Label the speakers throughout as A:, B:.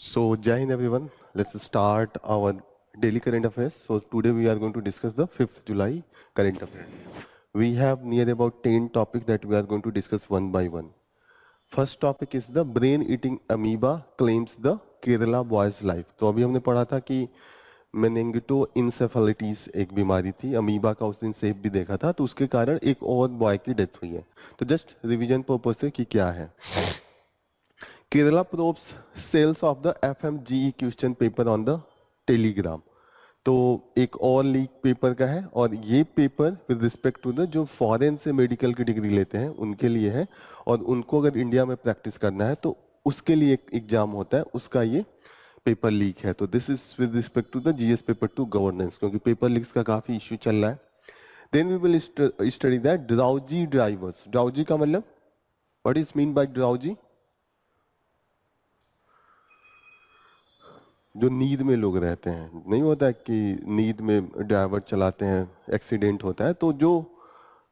A: So, Jai Hind everyone. Let's start our daily current affairs. So, today we are going to discuss the 5th July current affairs. We have near about 10 topics that we are going to discuss one by one. First topic is the brain eating amoeba claims the Kerala boy's life. तो अभी हमने पढ़ा था कि मेनिंगिटो encephalitis एक बीमारी थी, amoeba का उस दिन सेप भी देखा था, तो उसके कारण एक और बॉय की डेथ हुई है. तो जस्ट रिवीजन पर्पज से कि क्या है. Kerala probes sales of the FMGE question paper on the Telegram. तो एक और लीक पेपर का है और ये paper with respect to the जो फॉरेन से मेडिकल की डिग्री लेते हैं उनके लिए है और उनको अगर इंडिया में प्रैक्टिस करना है तो उसके लिए एक एग्जाम होता है, उसका ये पेपर लीक है. तो this is with respect to the GS paper 2 governance, क्योंकि पेपर लीक्स का काफी इश्यू चल रहा है. Then we will study that drowsy drivers. Drowsy का मतलब what is mean by drowsy? जो नींद में लोग रहते हैं, नहीं होता है कि नींद में ड्राइवर चलाते हैं, एक्सीडेंट होता है, तो जो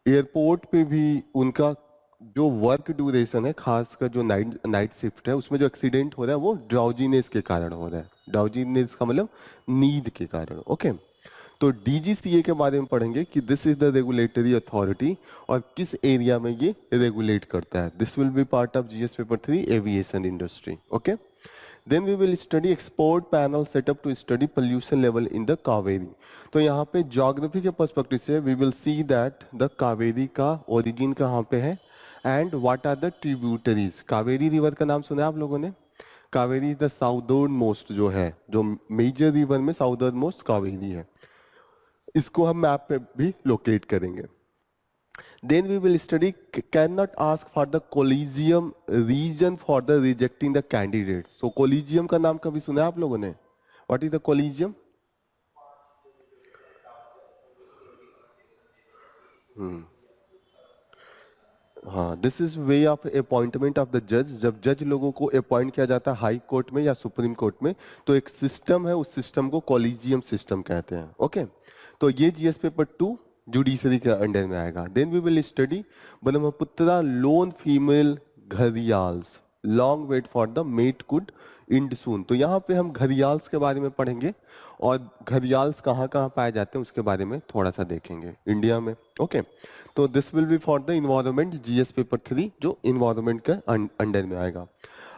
A: एयरपोर्ट पे भी उनका जो वर्क ड्यूरेशन है, खासकर जो नाइट शिफ्ट है, उसमें जो एक्सीडेंट हो रहा है वो ड्राउजीनेस के कारण हो रहा है. ड्राउजीनेस का मतलब नींद के कारण. ओके, तो डीजीसीए के बारे में पढ़ेंगे कि this is the regulatory authority और किस एरिया में ये रेगुलेट करता है. This will B part of GS paper 3 aviation industry. Okay, then we will study export panel setup to study pollution level in the Kaveri. तो यहाँ पे geography के perspective से we will see that the Kaveri का origin कहाँ पे है and what are the tributaries. Kaveri river का नाम सुना है आप लोगों ने? कावेरी the southern most जो है, जो major river में southern most कावेरी है. इसको हम मैप पे भी लोकेट करेंगे. Then we will study cannot ask for the collegium reason for the rejecting the candidates. So collegium का नाम कभी सुना है आप लोगों ने? What is the collegium? हाँ, this is way of appointment of the जज. जब जज लोगों को अपॉइंट किया जाता है हाई कोर्ट में या सुप्रीम कोर्ट में, तो एक सिस्टम है, उस सिस्टम को कॉलेजियम सिस्टम कहते हैं. ओके, तो ये जीएस पेपर 2 जुडिशरी के अंडर में आएगा. Then we will study Brahmaputra lone female gharials. Long wait for the mate could end soon. तो यहाँ पे हम घरियाल्स के बारे में पढ़ेंगे और घरियाल्स कहाँ कहाँ पाए जाते हैं उसके बारे में थोड़ा सा देखेंगे इंडिया में. ओके, तो this will be for the environment GS paper 3 जो इन्वायरमेंट के अंडर में आएगा.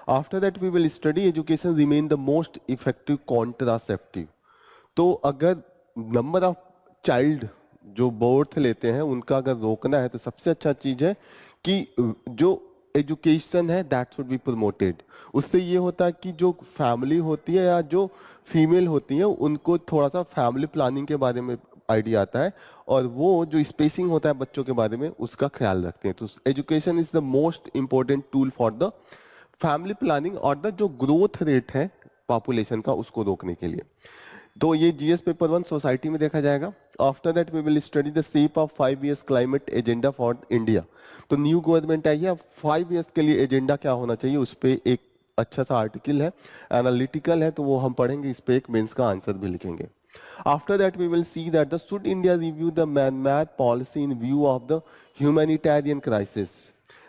A: After that we will study education remain the most effective contraceptive. तो अगर नंबर ऑफ चाइल्ड जो बर्थ लेते हैं उनका अगर रोकना है तो सबसे अच्छा चीज है कि जो एजुकेशन है दैट शुड बी प्रमोटेड. उससे ये होता है कि जो फैमिली होती है या जो फीमेल होती है उनको थोड़ा सा फैमिली प्लानिंग के बारे में आइडिया आता है और वो जो स्पेसिंग होता है बच्चों के बारे में उसका ख्याल रखते हैं. तो education is the most important tool for the family planning और द जो ग्रोथ रेट है पॉपुलेशन का उसको रोकने के लिए. तो ये जीएस पेपर 1 सोसाइटी में देखा जाएगा. After that we will study the shape of 5 years climate agenda for India. तो न्यू गवर्नमेंट आई है, 5 years के लिए एजेंडा क्या होना चाहिए उस पर एक अच्छा सा आर्टिकल है, एनालिटिकल है, तो वो हम पढ़ेंगे. इस पे एक मेंस का आंसर भी लिखेंगे. After that, we will see that the should India review the Myanmar policy in view of the humanitarian crisis.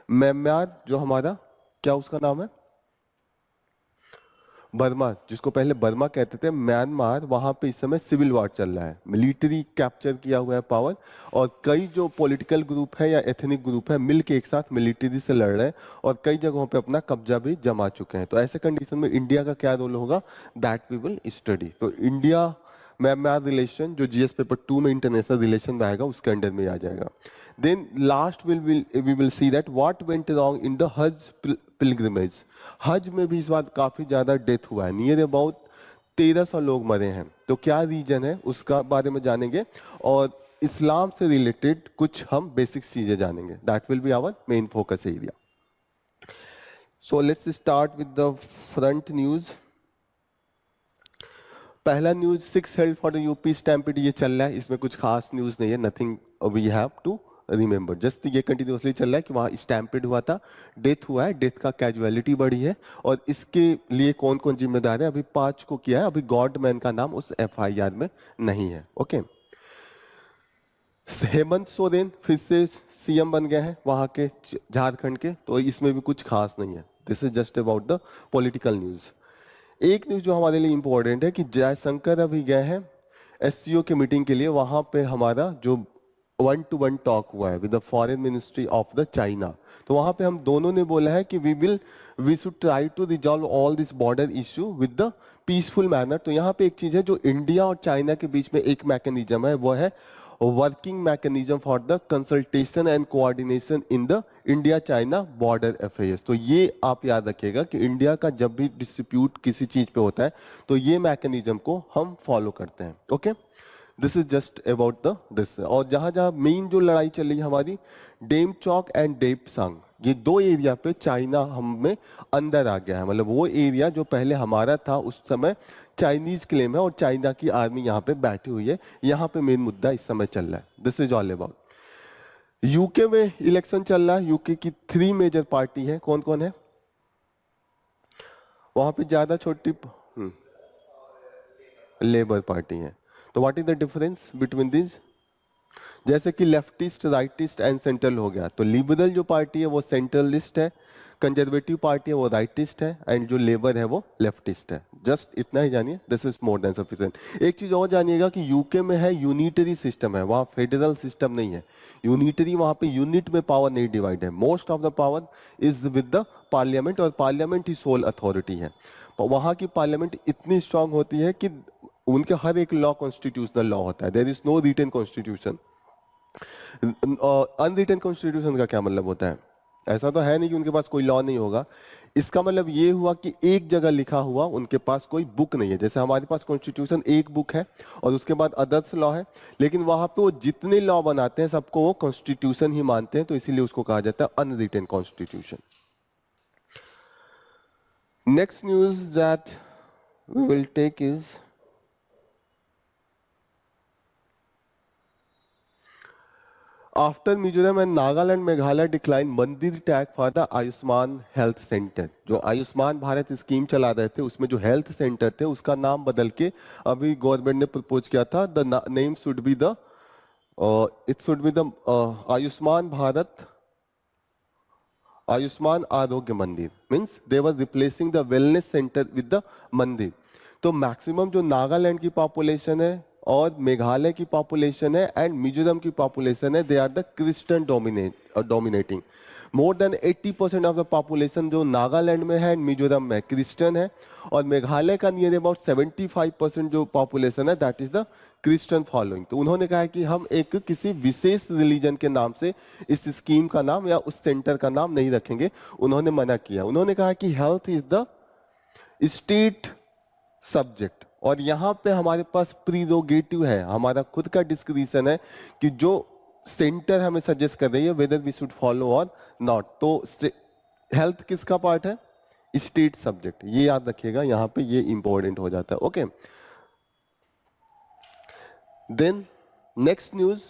A: Myanmar जो हमारा क्या उसका नाम है? बर्मा, जिसको पहले बर्मा कहते थे, म्यांमार, वहां पे इस समय सिविल वॉर चल रहा है. मिलिट्री कैप्चर किया हुआ है पावर और कई जो पॉलिटिकल ग्रुप है या एथनिक ग्रुप है मिलके एक साथ मिलिट्री से लड़ रहे हैं और कई जगहों पे अपना कब्जा भी जमा चुके हैं. तो ऐसे कंडीशन में इंडिया का क्या रोल होगा दैट वी विल स्टडी. तो इंडिया म्यांमार रिलेशन जो जीएस पेपर 2 में इंटरनेशनल रिलेशन में आएगा उसके अंडर में आ जाएगा. Then last we will see that what went wrong in the hajj pilgrimage. हज में भी इस बार काफी ज्यादा डेथ हुआ है, नियर अबाउट 1300 लोग मरे हैं. तो क्या रीजन है उसका बारे में जानेंगे और इस्लाम से रिलेटेड कुछ हम बेसिक चीजें जानेंगे. That will be our main focus area. So let's start with the front news. पहला news 6 held for the UP stampede ये चल रहा है. इसमें कुछ खास न्यूज नहीं है, nothing we have to remember. Just ये कंटिन्यूसली चल रहा है कि वहां स्टैम्पिड हुआ था, डेथ हुआ है, डेथ का कैजुअलिटी बढ़ी है और इसके लिए कौन कौन जिम्मेदार है अभी 5 को किया है. अभी गॉडमैन का नाम उस एफआईआर में नहीं है. ओके, हेमंत सोरेन फिर से सीएम बन गए हैं वहां के झारखंड के, तो इसमें भी कुछ खास नहीं है. This is just about the political news. एक न्यूज जो हमारे लिए इंपॉर्टेंट है कि जयशंकर अभी गए हैं एससीओ की मीटिंग के लिए, वहां पे हमारा जो 1-to-1 टॉक हुआ है with the foreign ministry of the China. तो वहां पे हम दोनों ने बोला है कि we should try to resolve all this border issue with the peaceful manner. तो यहाँ पे एक चीज है जो इंडिया और चाइना के बीच में एक मैकेनिज्म है, वो है working mechanism for the consultation and coordination in the India China border affairs. तो ये आप याद रखिएगा कि इंडिया का जब भी डिस्प्यूट किसी चीज पे होता है तो ये मैकेनिज्म को हम फॉलो करते हैं। Okay, this is just about the this. और जहां जहां मेन जो लड़ाई चल रही है हमारी डेमचौक एंड डेपसांग, ये दो एरिया पे चाइना हमें अंदर आ गया है। मतलब वो एरिया जो पहले हमारा था उस समय चाइनीज क्लेम है और चाइना की आर्मी यहाँ पे बैठी हुई है। यहाँ पे मेन मुद्दा इस समय चल रहा है। This is all about. UK में इलेक्शन चल रहा है। यूके की 3 मेजर पार्टी है। कौन कौन है वहां पे? ज्यादा छोटी लेबर पार्टी है। तो what is the difference between this? जैसे कि लेफ्टिस्ट, राइटिस्ट एंड सेंट्रल हो गया, तो लिबरल जो पार्टी है वो सेंट्रलिस्ट है, कंजर्वेटिव पार्टी है वो राइटिस्ट है, एंड जो लेबर है वो लेफ्टिस्ट है। जस्ट इतना ही जानिए, this is more than sufficient. एक चीज और जानिएगा कि यूके में है यूनिटरी सिस्टम है, वहां फेडरल सिस्टम नहीं है। यूनिटरी वहां पे यूनिट में पावर नहीं डिवाइड है। Most of the power is with the parliament और पार्लियामेंट ही सोल अथॉरिटी है। वहां की पार्लियामेंट इतनी स्ट्रांग होती है कि उनके हर एक लॉ कॉन्स्टिट्यूशनल लॉ होता है। There is no written constitution. Unwritten constitution का क्या मतलब होता है? ऐसा तो है नहीं कि उनके पास कोई लॉ नहीं होगा। इसका मतलब ये हुआ कि एक जगह लिखा हुआ उनके पास कोई बुक नहीं है। जैसे हमारे पास कॉन्स्टिट्यूशन एक बुक है और उसके बाद अदर्स लॉ है, लेकिन वहां पे वो जितने लॉ बनाते हैं सबको वो कॉन्स्टिट्यूशन ही मानते हैं, तो इसीलिए उसको कहा जाता है unwritten constitution. Next news that we will take is after Mizoram and Nagaland Meghalaya decline mandir tag for the Ayushman health centre. जो आयुष्मान भारत स्कीम चला रहे थे उसमें जो हेल्थ सेंटर थे उसका नाम बदल के अभी गवर्नमेंट ने प्रपोज किया था, the name should be the it should be the Ayushman Bharat Ayushman आरोग्य मंदिर। Means they were replacing the wellness centre with the मंदिर। तो मैक्सिमम जो नागालैंड की पॉपुलेशन है और मेघालय की पॉपुलेशन है एंड मिजोरम की पॉपुलेशन है, they are the Christian dominating. More than 80% of the population जो नागालैंड में है एंड मिजोरम में क्रिश्चियन है, और मेघालय का नियर अबाउट 75% जो पॉपुलेशन है that is the Christian following. तो उन्होंने कहा कि हम एक किसी विशेष रिलीजन के नाम से इस स्कीम का नाम या उस सेंटर का नाम नहीं रखेंगे। उन्होंने मना किया। उन्होंने कहा कि health is the state subject, और यहाँ पे हमारे पास प्रीरोगेटिव है, हमारा खुद का डिस्क्रिप्शन है कि जो सेंटर हमें सजेस्ट कर रही है वेदर वी शुड फॉलो और नॉट। तो हेल्थ किसका पार्ट है? State subject. ये याद रखिएगा, यहाँ पे ये इंपॉर्टेंट हो जाता है। Okay, then next news,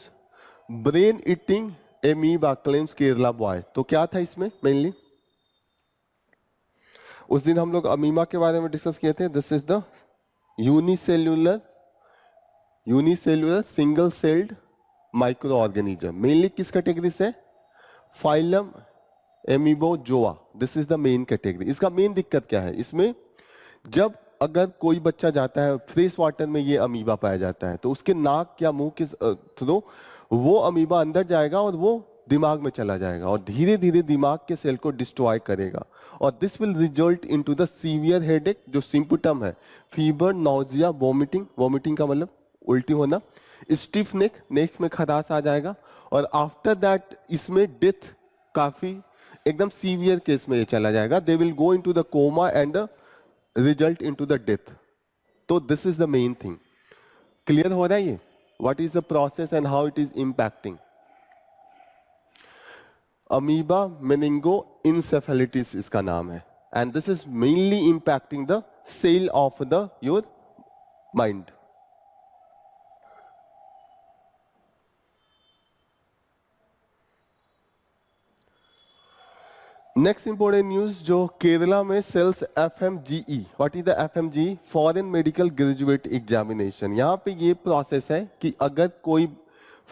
A: brain eating amoeba claims Kerala boy. तो क्या था इसमें मेनली? उस दिन हम लोग अमीबा के बारे में डिस्कस किए थे। This is the unicellular single celled microorganism. Mainly किस कैटेगरी से? Phylum Amoebozoa. This is the main category. इसका मेन दिक्कत क्या है? इसमें जब अगर कोई बच्चा जाता है फ्रेश वाटर में, ये अमीबा पाया जाता है, तो उसके नाक या मुंह के थ्रू वो अमीबा अंदर जाएगा और वो दिमाग में चला जाएगा और धीरे धीरे दिमाग के सेल को डिस्ट्रॉय करेगा, और this will result into the severe headache. जो सिम्पटम है फीवर, नॉजिया, वॉमिटिंग, वॉमिटिंग का मतलब उल्टी होना, स्टिफ नेक में खराश आ जाएगा, और आफ्टर दैट इसमें डेथ काफी एकदम सीवियर केस में ये चला जाएगा। They will go into the coma and the result into the death. तो this is the main thing. Clear हो रहा है ये? What is the process and how it is impacting? Amoeba meningoencephalitis इसका नाम है, and this is mainly impacting the cell of the your mind. Next important news, जो केरला में sells FMGE। What is the FMGE? Foreign medical graduate examination. यहाँ पे ये process है कि अगर कोई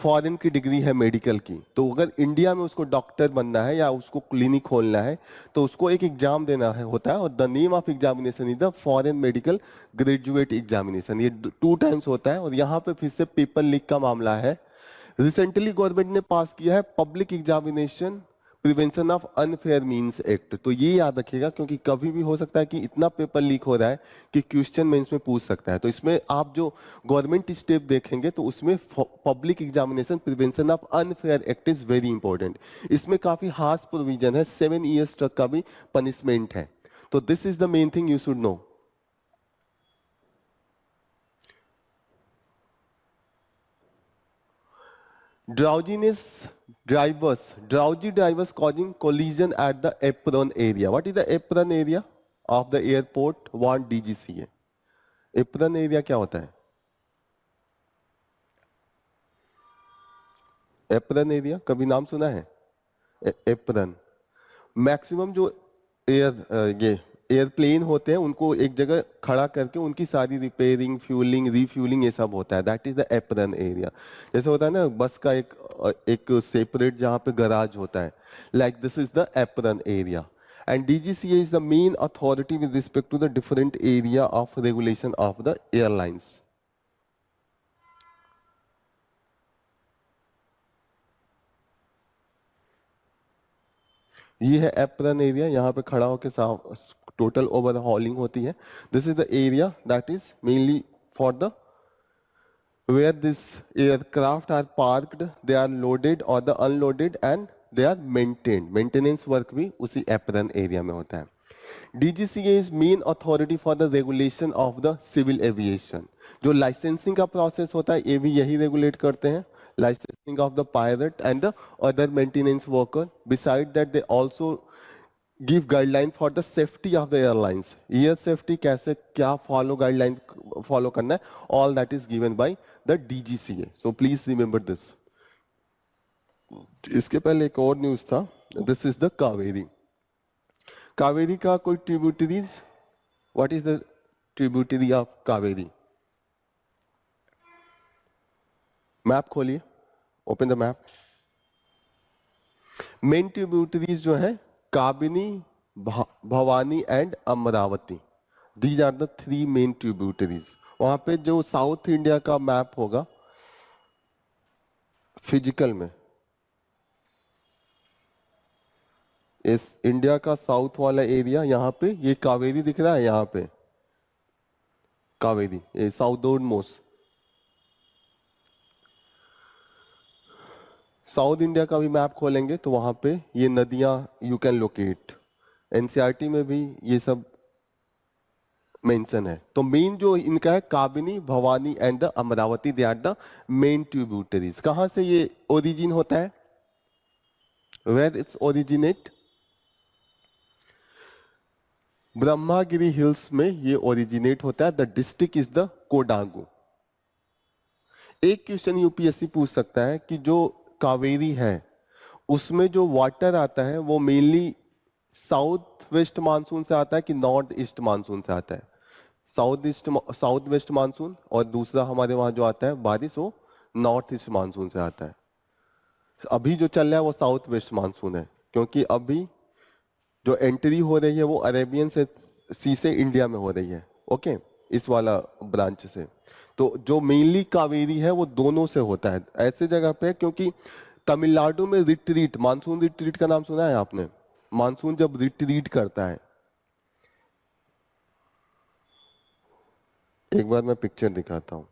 A: फॉरेन की डिग्री है मेडिकल की, तो अगर इंडिया में उसको डॉक्टर बनना है या उसको क्लिनिक खोलना है तो उसको एक एग्जाम देना है होता है, और the name of examination is the foreign medical graduate examination. ये 2 टाइम्स होता है, और यहाँ पे फिर से पेपर लीक का मामला है। रिसेंटली गवर्नमेंट ने पास किया है public examination prevention of unfair means act. तो ये याद रखिएगा, क्योंकि कभी भी हो सकता है कि इतना पेपर लीक हो रहा है कि क्वेश्चन मेंस में पूछ सकता है। तो इसमें आप जो गवर्नमेंट स्टेप देखेंगे तो उसमें public examination prevention of unfair act is very important. इसमें काफी हार्श प्रोविजन है, 7 ईयर्स तक का भी पनिशमेंट है। तो this is the main thing you should know. Drowsy drivers causing collision at the apron area. What is the apron area of the airport? Want DGCA. Apron area क्या होता है? Apron area कभी नाम सुना है? Apron maximum जो ये airplane होते हैं उनको एक जगह खड़ा करके उनकी सारी रिपेयरिंग, फ्यूलिंग, रीफ्यूलिंग ये सब होता है। That is the apron area. जैसे होता है ना बस का एक सेपरेट जहाँ पे गराज होता है, like this is the apron area. And DGCA is the main authority with respect to the different area of regulation of the airlines. ये है एप्रन एरिया, यहाँ पे खड़ा होकर टोटल ओवरहॉलिंग होती है। This is the area that is mainly for the where this aircraft are parked, they are loaded or the unloaded and they are maintained. Maintenance work भी उसी apron area में होता है। DGCA is main authority for the regulation of the civil aviation. जो licensing का process होता है ये भी यही regulate करते हैं। Licensing of the pilot and the other maintenance worker. Besides that, they also give guidelines for the safety of the airlines. Air safety कैसे क्या follow करना है, all that is given by the DGCA. So please remember this. इसके पहले एक और news था, this is the Kaveri. Kaveri का कोई tributaries, what is the tributary of Kaveri? Map खोलिए, open the map. Main tributaries जो है Kabini, Bhavani and Amaravati, these are the 3 main tributaries. वहां पे जो साउथ इंडिया का मैप होगा फिजिकल में, इस इंडिया का साउथ वाला एरिया यहाँ पे ये कावेरी दिख रहा है, यहाँ पे कावेरी, ये साउथ मोस्ट। साउथ इंडिया का भी मैप खोलेंगे तो वहां पे ये नदियां यू कैन लोकेट। एनसीईआरटी में भी ये सब मेंशन है। तो मेन जो इनका है Kabini, Bhavani and the Amaravati, they are the main tributaries. कहां से ये ओरिजिन होता है? Where it's originate? Brahmagiri hills में ये ओरिजिनेट होता है। The district is the Kodagu. एक क्वेश्चन यूपीएससी पूछ सकता है कि जो कावेरी है उसमें जो वाटर आता है वो मेनली साउथ वेस्ट मानसून से आता है कि नॉर्थ ईस्ट मानसून से आता है? साउथ वेस्ट मानसून, और दूसरा हमारे वहां जो आता है बारिश वो नॉर्थ ईस्ट मानसून से आता है। अभी जो चल रहा है वो साउथ वेस्ट मानसून है, क्योंकि अभी जो एंट्री हो रही है वो अरेबियन सी से इंडिया में हो रही है। ओके, इस वाला ब्रांच से। तो जो मेनली कावेरी है वो दोनों से होता है ऐसे जगह पे, क्योंकि तमिलनाडु में रिट्रीट, मानसून रिट्रीट का नाम सुना है आपने? मानसून जब रिट्रीट करता है, एक बार मैं पिक्चर दिखाता हूं।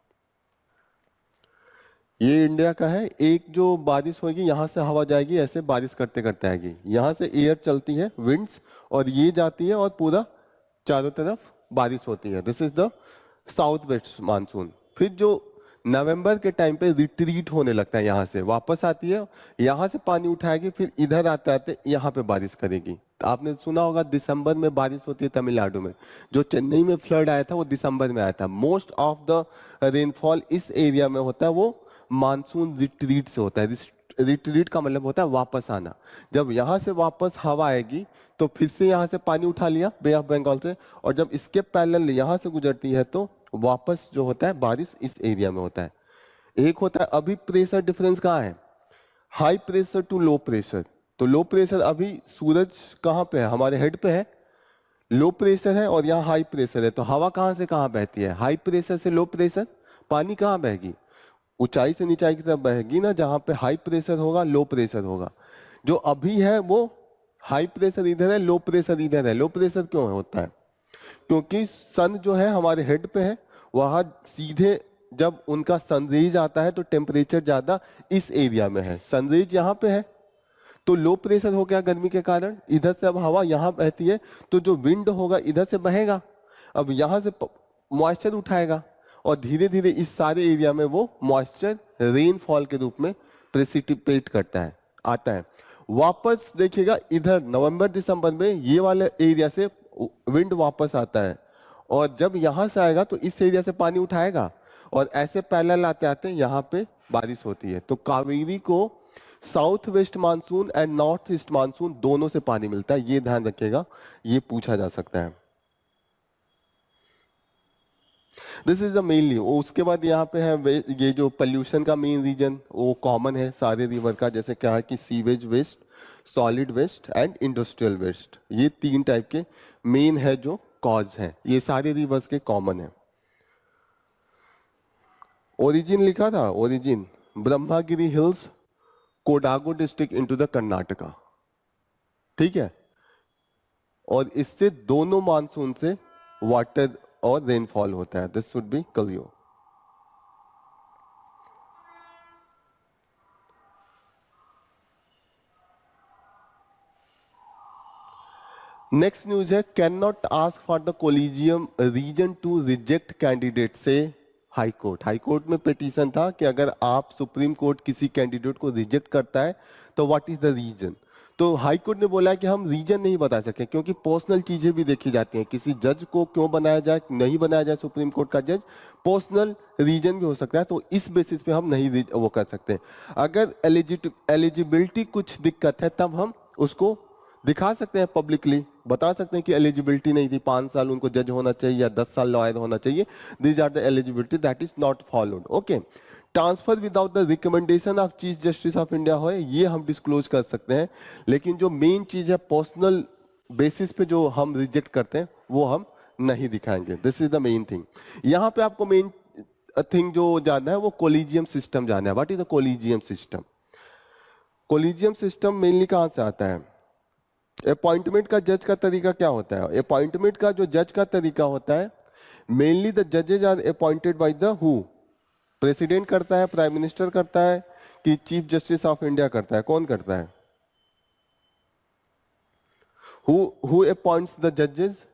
A: ये इंडिया का है। एक जो बारिश होगी यहां से हवा जाएगी, ऐसे बारिश करते करते आएगी, यहां से एयर चलती है विंड्स, और ये जाती है और पूरा चारों तरफ बारिश होती है। This is the south west monsoon. फिर जो नवंबर के टाइम पे रिट्रीट होने लगता है, यहाँ से वापस आती है, यहाँ से पानी उठाएगी, फिर इधर आते आते यहाँ पे बारिश करेगी। तो आपने सुना होगा दिसंबर में बारिश होती है तमिलनाडु में। जो चेन्नई में फ्लड आया था वो दिसंबर में आया था। मोस्ट ऑफ द रेनफॉल इस एरिया में होता है वो मानसून रिट्रीट से होता है। रिट्रीट का मतलब होता है वापस आना। जब यहाँ से वापस हवा आएगी तो फिर से यहाँ से पानी उठा लिया बे ऑफ बंगाल से, और जब इसके पैरेलल यहाँ से गुजरती है तो वापस जो होता है बारिश इस एरिया में होता है। एक होता है अभी प्रेशर डिफरेंस कहाँ है, high pressure to low pressure. तो लो प्रेशर अभी सूरज कहाँ पे है, हमारे हेड पे है, लो प्रेशर है और यहाँ हाई प्रेशर है। तो हवा कहाँ से कहाँ बहती है, हाई प्रेशर से लो प्रेशर। पानी कहाँ बहेगी, ऊंचाई से नीचाई की तरफ बहेगी ना, जहाँ पे हाई प्रेशर होगा लो प्रेशर होगा। जो अभी है वो हाई प्रेशर इधर है, लो प्रेशर इधर है। लो प्रेशर क्यों होता है, क्योंकि सन जो है हमारे हेड पे है, वहां सीधे जब उनका सनरेज आता है तो टेम्परेचर ज्यादा इस एरिया में है, सनरेज यहाँ पे है तो लो प्रेशर हो गया गर्मी के कारण। इधर से अब हवा यहाँ बहती है तो जो विंड होगा इधर से बहेगा, अब यहाँ से मॉइस्चर उठाएगा और धीरे धीरे इस सारे एरिया में वो मॉइस्चर रेनफॉल के रूप में प्रेसिपिटेट करता है, आता है। वापस देखिएगा इधर नवंबर दिसंबर में ये वाले एरिया से विंड वापस आता है और जब यहां से आएगा तो इस एरिया से पानी उठाएगा और ऐसे पैरेलल आते आते यहाँ पे बारिश होती है। तो कावेरी को south west monsoon and north east monsoon दोनों से पानी मिलता है, ये ध्यान रखिएगा, ये पूछा जा सकता है। This is the mainly. उसके बाद यहाँ पे है ये जो पोल्यूशन का मेन रीजन वो कॉमन है सारे रिवर का, जैसे क्या है कि sewage waste, solid waste and industrial waste, ये तीन टाइप के मेन है जो कॉज है, ये सारे रिवर्स के कॉमन है। ओरिजिन लिखा था, origin Brahmagiri hills, Kodagu district into the Karnataka, ठीक है। और इससे दोनों मानसून से वाटर और रेनफॉल होता है। This should be clear. Next news है, can not ask for the collegium reason to reject candidate से हाई कोर्ट। हाई कोर्ट में पिटीशन था कि अगर आप सुप्रीम कोर्ट किसी कैंडिडेट को रिजेक्ट करता है तो व्हाट इज द रीजन। तो हाई कोर्ट ने बोला है कि हम रीजन नहीं बता सके, क्योंकि पर्सनल चीजें भी देखी जाती हैं, किसी जज को क्यों बनाया जाए, नहीं बनाया जाए सुप्रीम कोर्ट का जज, पर्सनल रीजन भी हो सकता है, तो इस बेसिस पे हम नहीं वो कर सकते। अगर एलिजिबिलिटी कुछ दिक्कत है तब हम उसको दिखा सकते हैं, पब्लिकली बता सकते हैं कि एलिजिबिलिटी नहीं थी, 5 साल उनको जज होना चाहिए या 10 साल लॉयर होना चाहिए, these are the eligibility that is not followed. Okay, transfer without the recommendation of chief justice of India हो, ये हम डिस्क्लोज कर सकते हैं, लेकिन जो मेन चीज है पर्सनल बेसिस पे जो हम रिजेक्ट करते हैं वो हम नहीं दिखाएंगे। This is the main thing. यहाँ पे आपको मेन थिंग जो जानना है वो कोलिजियम सिस्टम जानना है। What is the collegium system. Collegium system mainly कहां से आता है, अपॉइंटमेंट का जज का तरीका क्या होता है। अपॉइंटमेंट का जो जज का तरीका होता है, मेनली द जजेज are appointed by the who, president करता है, प्राइम मिनिस्टर करता है, कि चीफ जस्टिस ऑफ इंडिया करता है, कौन करता है, हु अपॉइंट्स द जजेस।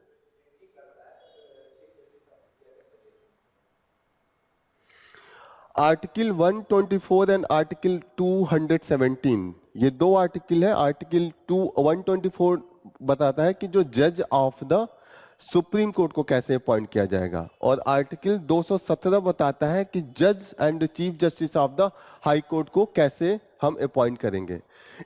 A: आर्टिकल 124 एंड आर्टिकल 217, ये दो आर्टिकल है। आर्टिकल 124 बताता है कि जो जज ऑफ द सुप्रीम कोर्ट को कैसे अपॉइंट किया जाएगा, और आर्टिकल 217 बताता है कि जज and chief justice of the high court को कैसे हम अपॉइंट करेंगे।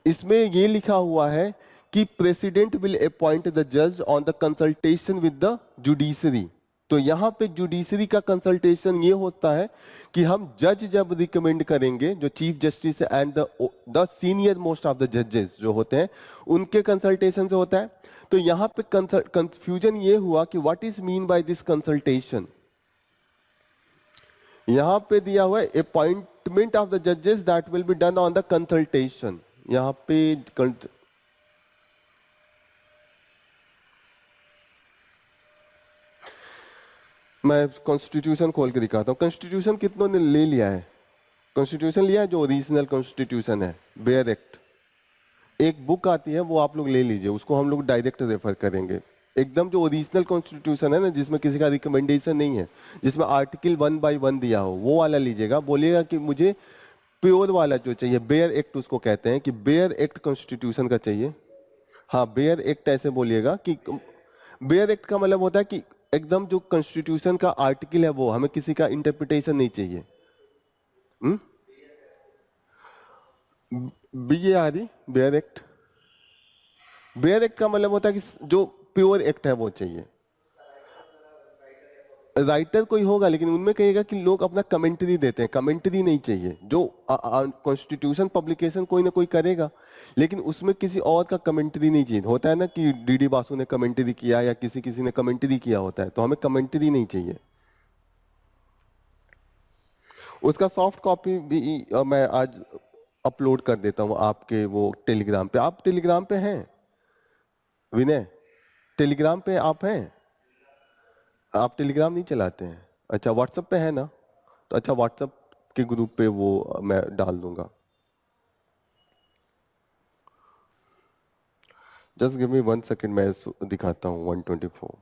A: इसमें ये लिखा हुआ है कि प्रेसिडेंट विल अपॉइंट द जज on the consultation with the judiciary. तो यहाँ पे जुडिशरी का कंसल्टेशन ये होता है कि हम जज जब रिकमेंड करेंगे, जो chief justice and the senior most of the जजेस जो होते हैं उनके कंसल्टेशन से होता है। तो यहाँ पे कंफ्यूजन ये हुआ कि what is mean by this consultation. यहाँ पे दिया हुआ है अपॉइंटमेंट ऑफ द जजेस that will be done on the consultation. यहाँ पे मैं कॉन्स्टिट्यूशन खोल के दिखाता हूँ। कॉन्स्टिट्यूशन कितनों ने ले लिया है, कॉन्स्टिट्यूशन लिया है जो ओरिजिनल कॉन्स्टिट्यूशन है, बेयर एक्ट, एक बुक आती है वो आप लोग ले लीजिए, उसको हम लोग डायरेक्ट रेफर करेंगे। एकदम जो ओरिजिनल कॉन्स्टिट्यूशन है ना, जिसमें किसी का रिकमेंडेशन नहीं है, जिसमें आर्टिकल 1 बाय 1 दिया हो, वो वाला लीजिएगा। बोलिएगा कि मुझे प्योर वाला जो चाहिए, बेयर एक्ट उसको कहते हैं, कि बेयर एक्ट कॉन्स्टिट्यूशन का चाहिए। हाँ, बेयर एक्ट ऐसे बोलिएगा कि बेयर एक्ट का मतलब होता है कि एकदम जो कॉन्स्टिट्यूशन का आर्टिकल है वो, हमें किसी का इंटरप्रिटेशन नहीं चाहिए। BARE, bare act. Bare act का मतलब होता है कि जो प्योर एक्ट है वो चाहिए। राइटर कोई होगा, लेकिन उनमें कहेगा कि लोग अपना कमेंट्री देते हैं, कमेंट्री नहीं चाहिए। जो कॉन्स्टिट्यूशन पब्लिकेशन कोई ना कोई करेगा, लेकिन उसमें किसी और का कमेंट्री नहीं चाहिए। होता है ना कि डीडी बासु ने कमेंट्री किया या किसी किसी ने कमेंट्री किया होता है, तो हमें कमेंट्री नहीं चाहिए। उसका सॉफ्ट कॉपी भी मैं आज अपलोड कर देता हूँ आपके वो टेलीग्राम पे। आप टेलीग्राम पे हैं विनय? टेलीग्राम पे आप हैं? आप टेलीग्राम नहीं चलाते हैं? अच्छा, व्हाट्सएप पे है ना? तो अच्छा, व्हाट्सएप के ग्रुप पे वो मैं डाल दूंगा। जस्ट गिव मी 1 सेकेंड, मैं दिखाता हूँ 124।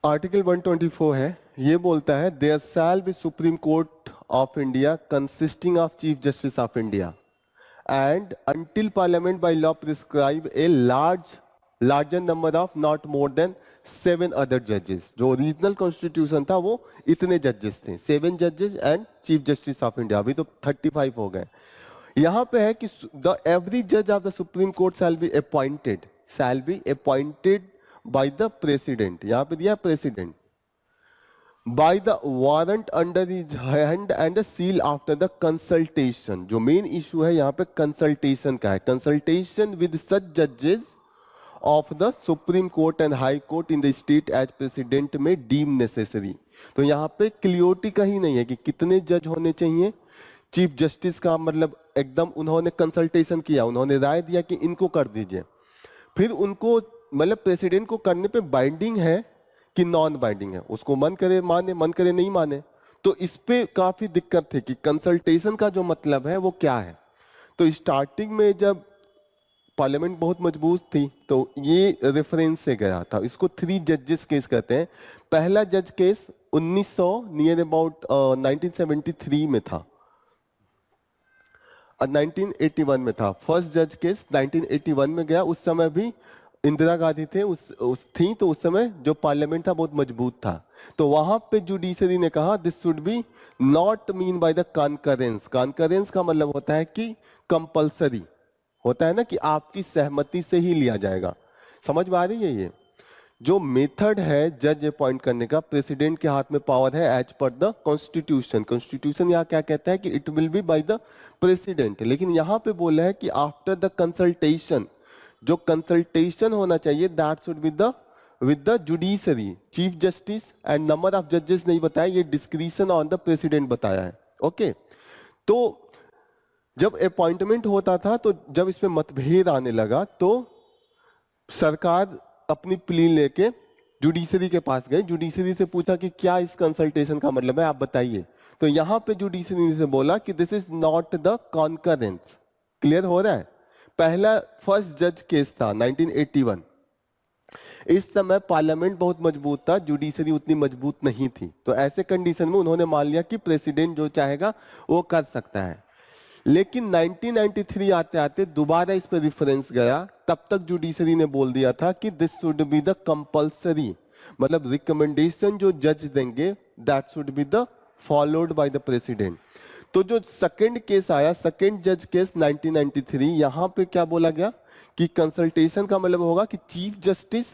A: आर्टिकल 124 है, ये बोलता है there shall be supreme court of India consisting of chief justice of India and until parliament by law prescribe a larger number of not more than 7 other judges। जो original constitution था वो इतने जजेस थे, 7 जजेस and chief justice of India. अभी तो 35 हो गए। यहाँ पे है कि द एवरी जज of the supreme court shall be appointed by the president. यहाँ पे दिया president by the warrant under his hand and the seal after the consultation। जो मेन इशू है यहाँ पे कंसल्टेशन का है, कंसल्टेशन विद सच जजेस of the supreme court and high court in the state as president may deem necessary. तो यहाँ पे क्लियरिटी का ही नहीं है कि कितने जज होने चाहिए। चीफ जस्टिस का मतलब एकदम उन्होंने कंसल्टेशन किया, उन्होंने राय दिया कि इनको कर दीजिए, फिर उनको मतलब प्रेसिडेंट को करने पे बाइंडिंग है कि नॉन बाइंडिंग है, उसको मन करे माने, मन करे नहीं माने। तो इस पे काफी दिक्कत थी कि कंसल्टेशन का जो मतलब है वो क्या है। तो स्टार्टिंग में जब पार्लियामेंट बहुत मजबूत थी तो ये रेफरेंस से गया था। इसको 3 जजेस केस कहते हैं। पहला जज केस 1900 नियर अबाउट 1973 में था, 1981 में था। फर्स्ट जज केस 1981 में गया। उस समय भी इंदिरा गांधी थे थी, तो उस समय जो पार्लियामेंट था बहुत मजबूत था। तो वहां पे जुडिशरी ने कहा this should B not mean by the concurrence. Concurrence का मतलब होता है कि कंपलसरी, होता है ना कि आपकी सहमति से ही लिया जाएगा। समझ में आ रही है? ये जो मेथड है जज अपॉइंट करने का, प्रेसिडेंट के हाथ में पावर है as per the constitution. Constitution यहाँ क्या कहता है कि it will be by the president, लेकिन यहाँ पे बोला है कि आफ्टर द कंसल्टेशन, जो कंसल्टेशन होना चाहिए that should be the with the judiciary, chief justice and number of जजेस नहीं बताया, ये डिस्क्रिशन ऑन द प्रेसिडेंट बताया है। ओके, तो जब अपॉइंटमेंट होता था तो जब इसमें मतभेद आने लगा तो सरकार अपनी प्ली लेके जुडिशरी के पास गई, जुडिशरी से पूछा कि क्या इस कंसल्टेशन का मतलब है, आप बताइए। तो यहां पे जुडिशरी से बोला कि this is not the concurrence. Clear हो रहा है? पहला फर्स्ट जज केस था 1981। इस समय पार्लियामेंट बहुत मजबूत था, जुडिशरी उतनी मजबूत नहीं थी। तो ऐसे कंडीशन में उन्होंने मान लिया कि प्रेसिडेंट जो चाहेगा वो कर सकता है। लेकिन 1993 आते आते दोबारा इस पर रिफरेंस गया। तब तक जुडिशरी ने बोल दिया था कि this should be the compulsory, मतलब रिकमेंडेशन जो जज देंगे that should be the followed by the president. तो जो सेकंड केस आया, सेकंड जज केस 1993, यहां पे क्या बोला गया कि कंसल्टेशन का मतलब होगा कि chief justice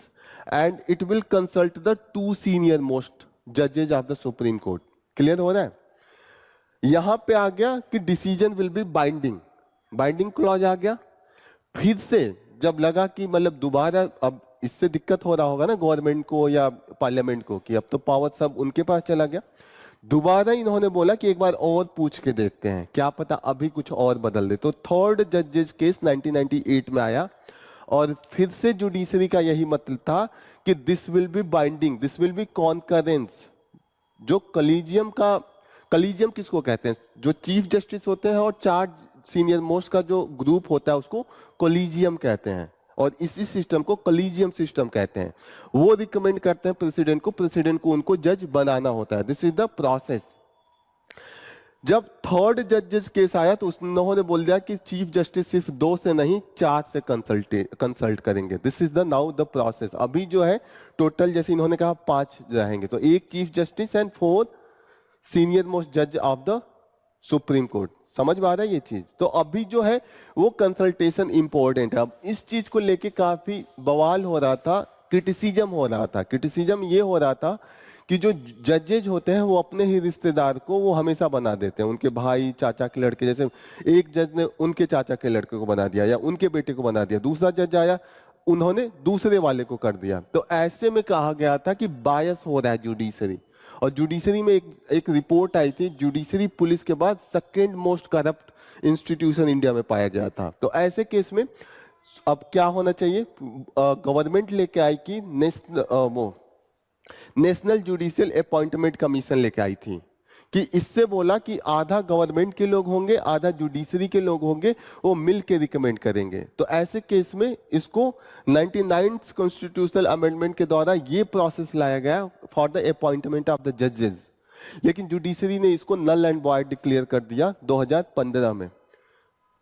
A: and it will consult the 2 senior most जजेज of the supreme Court. Clear हो रहा है? यहां पे आ गया कि decision will be binding, binding clause आ गया। फिर से जब लगा कि मतलब दोबारा अब इससे दिक्कत हो रहा होगा ना गवर्नमेंट को या पार्लियामेंट को कि अब तो पावर सब उनके पास चला गया, दोबारा इन्होंने बोला कि एक बार और पूछ के देखते हैं, क्या पता अभी कुछ और बदल दे। तो थर्ड जजेस केस 1998 में आया और फिर से जुडिशरी का यही मतलब था कि this will be binding, this will B concurrence. जो कलीजियम किसको कहते हैं? जो चीफ जस्टिस होते हैं और 4 सीनियर मोस्ट का जो ग्रुप होता है उसको कॉलेजियम कहते हैं, और इसी सिस्टम को कॉलेजियम सिस्टम कहते हैं। वो रिकमेंड करते हैं प्रेसिडेंट को उनको जज बनाना होता है। This is the process. जब थर्ड जजेस केस आया तो उन्होंने बोल दिया कि चीफ जस्टिस सिर्फ 2 से नहीं 4 से कंसल्ट करेंगे। This is the now the process. अभी जो है टोटल जैसे इन्होंने कहा 5 रहेंगे, तो 1 chief justice and 4 senior most जज ऑफ द सुप्रीम कोर्ट। समझ में आ रहा है ये चीज? तो अभी जो है वो कंसल्टेशन इंपॉर्टेंट है। अब इस चीज को लेके काफी बवाल हो रहा था क्रिटिसिज्म हो रहा था। क्रिटिसिज्म ये हो रहा था कि जो जजेज होते हैं वो अपने ही रिश्तेदार को वो हमेशा बना देते हैं, उनके भाई चाचा के लड़के, जैसे एक जज ने उनके चाचा के लड़के को बना दिया या उनके बेटे को बना दिया, दूसरा जज आया उन्होंने दूसरे वाले को कर दिया। तो ऐसे में कहा गया था कि बायस हो रहा है जुडिशरी। और जुडिशरी में एक रिपोर्ट आई थी, जुडिशरी पुलिस के बाद second most corrupt institution India में पाया गया था। तो ऐसे केस में अब क्या होना चाहिए, गवर्नमेंट लेके आई कि नेशनल जुडिशियल अपॉइंटमेंट कमीशन लेके आई थी कि इससे बोला कि आधा गवर्नमेंट के लोग होंगे आधा जुडिशरी के लोग होंगे, वो मिल के रिकमेंड करेंगे। तो ऐसे केस में इसको 99th कॉन्स्टिट्यूशनल अमेंडमेंट के द्वारा ये प्रोसेस लाया गया for the appointment of the जजेस। लेकिन जुडिशरी ने इसको नल एंड वॉइड डिक्लेयर कर दिया 2015 में।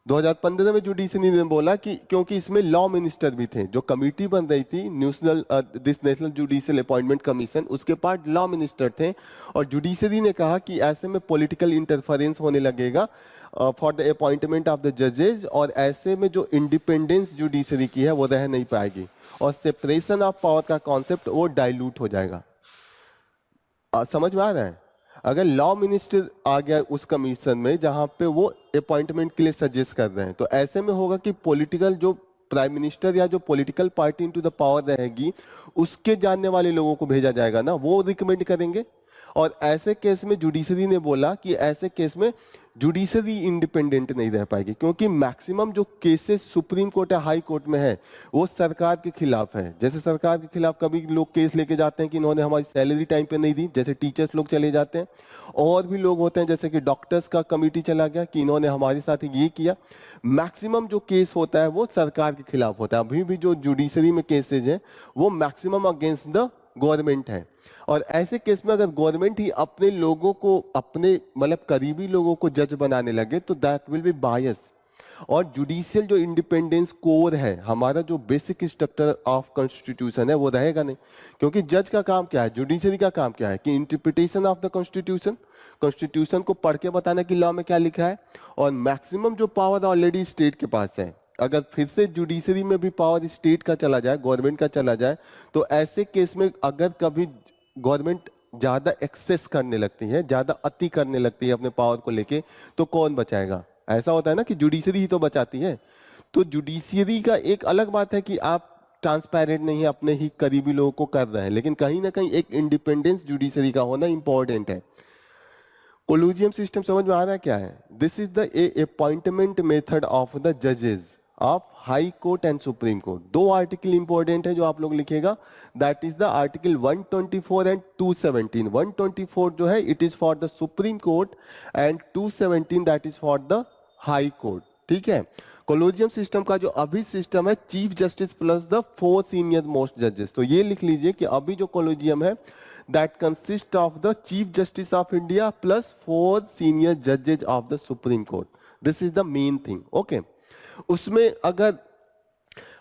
A: 2015 में जुडिशरी ने बोला कि क्योंकि इसमें लॉ मिनिस्टर भी थे, जो कमेटी बन रही थी नेशनल जुडिशियल अपॉइंटमेंट कमीशन, उसके पास लॉ मिनिस्टर थे। और जुडिशरी ने कहा कि ऐसे में पॉलिटिकल इंटरफेरेंस होने लगेगा for the appointment of the जजेज, और ऐसे में जो इंडिपेंडेंस जुडिशरी की है वो रह नहीं पाएगी और सेपरेशन ऑफ पावर का कॉन्सेप्ट वो डाइल्यूट हो जाएगा। समझ में आ रहा है? अगर लॉ मिनिस्टर आ गया उस कमीशन में जहां पे वो अपॉइंटमेंट के लिए सजेस्ट कर रहे हैं, तो ऐसे में होगा कि पॉलिटिकल जो प्राइम मिनिस्टर या जो political party into the power रहेगी उसके जानने वाले लोगों को भेजा जाएगा ना, वो रिकमेंड करेंगे। और ऐसे केस में जुडिशरी ने बोला कि ऐसे केस में जुडिशरी इंडिपेंडेंट नहीं रह पाएगी, क्योंकि मैक्सिमम जो केसेस सुप्रीम कोर्ट या हाई कोर्ट में है वो सरकार के खिलाफ है। जैसे सरकार के खिलाफ कभी लोग केस लेके जाते हैं कि इन्होंने हमारी सैलरी टाइम पे नहीं दी, जैसे टीचर्स लोग चले जाते हैं। और भी लोग होते हैं जैसे कि डॉक्टर्स का कमिटी चला गया कि इन्होंने हमारे साथ ये किया। मैक्सिमम जो केस होता है वो सरकार के खिलाफ होता है। अभी भी जो जुडिशरी में केसेज है वो मैक्सिमम अगेंस्ट द गवर्नमेंट है। और ऐसे केस में अगर गवर्नमेंट ही अपने लोगों को, अपने मतलब करीबी लोगों को जज बनाने लगे तो दैट विल बी बायस। और जुडिशियल जो इंडिपेंडेंस कोर है, हमारा जो बेसिक स्ट्रक्चर ऑफ कॉन्स्टिट्यूशन है, वो रहेगा नहीं। क्योंकि जज का काम क्या है, जुडिशरी का काम क्या है कि interpretation of the constitution, constitution को पढ़ के बताना कि लॉ में क्या लिखा है। और मैक्सिमम जो पावर ऑलरेडी स्टेट के पास है, अगर फिर से जुडिशरी में भी पावर स्टेट का चला जाए, गवर्नमेंट का चला जाए, तो ऐसे केस में अगर कभी गवर्नमेंट ज्यादा एक्सेस करने लगती है, ज्यादा अति करने लगती है अपने पावर को लेके, तो कौन बचाएगा? ऐसा होता है ना कि जुडिशरी ही तो बचाती है। तो जुडिशरी का एक अलग बात है कि आप ट्रांसपेरेंट नहीं है, अपने ही करीबी लोगों को कर रहे हैं, लेकिन कहीं ना कहीं एक इंडिपेंडेंस जुडिशरी का होना इंपॉर्टेंट है। कोलिजियम सिस्टम समझ में आ रहा है क्या है? This is the appointment method of the जजेस of high court and supreme court. दो आर्टिकल इंपॉर्टेंट है जो आप लोग लिखेगा, that is the article 124 and 217। 124 जो है it is for the supreme court and 217 that is for the high court. ठीक है। कोलिजियम सिस्टम का जो अभी सिस्टम है, chief justice plus the 4 senior most जजेस। तो ये लिख लीजिए कि अभी जो कोलिजियम है that consists of the Chief Justice of India plus 4 senior judges of the Supreme Court. This is the main thing. Okay. उसमें अगर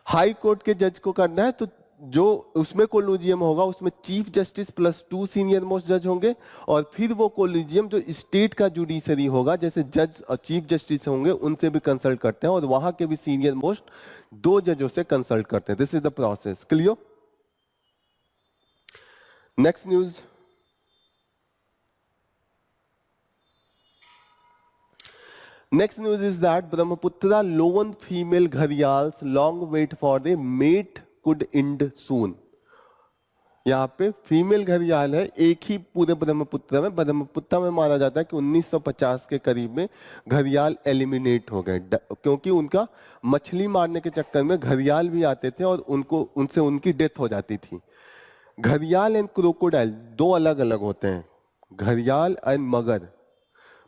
A: हाई कोर्ट के जज को करना है तो जो उसमें कोलिजियम होगा उसमें chief justice plus 2 senior most जज होंगे, और फिर वो कोलिजियम जो स्टेट का जुडिशरी होगा, जैसे जज और चीफ जस्टिस होंगे उनसे भी कंसल्ट करते हैं और वहां के भी सीनियर मोस्ट 2 जजों से कंसल्ट करते हैं। This is the process. Clear? Next news. Next news is that Brahmaputra lone female gharials long wait for the mate could end soon. यहाँ पे फीमेल घड़ियाल है एक ही पूरे ब्रह्मपुत्र में। ब्रह्मपुत्र में माना जाता है कि 1950 के करीब में घड़ियाल एलिमिनेट हो गए, क्योंकि उनका मछली मारने के चक्कर में घड़ियाल भी आते थे और उनसे उनकी डेथ हो जाती थी। घड़ियाल एंड क्रोकोडाइल दो अलग अलग होते हैं, घड़ियाल एंड मगर।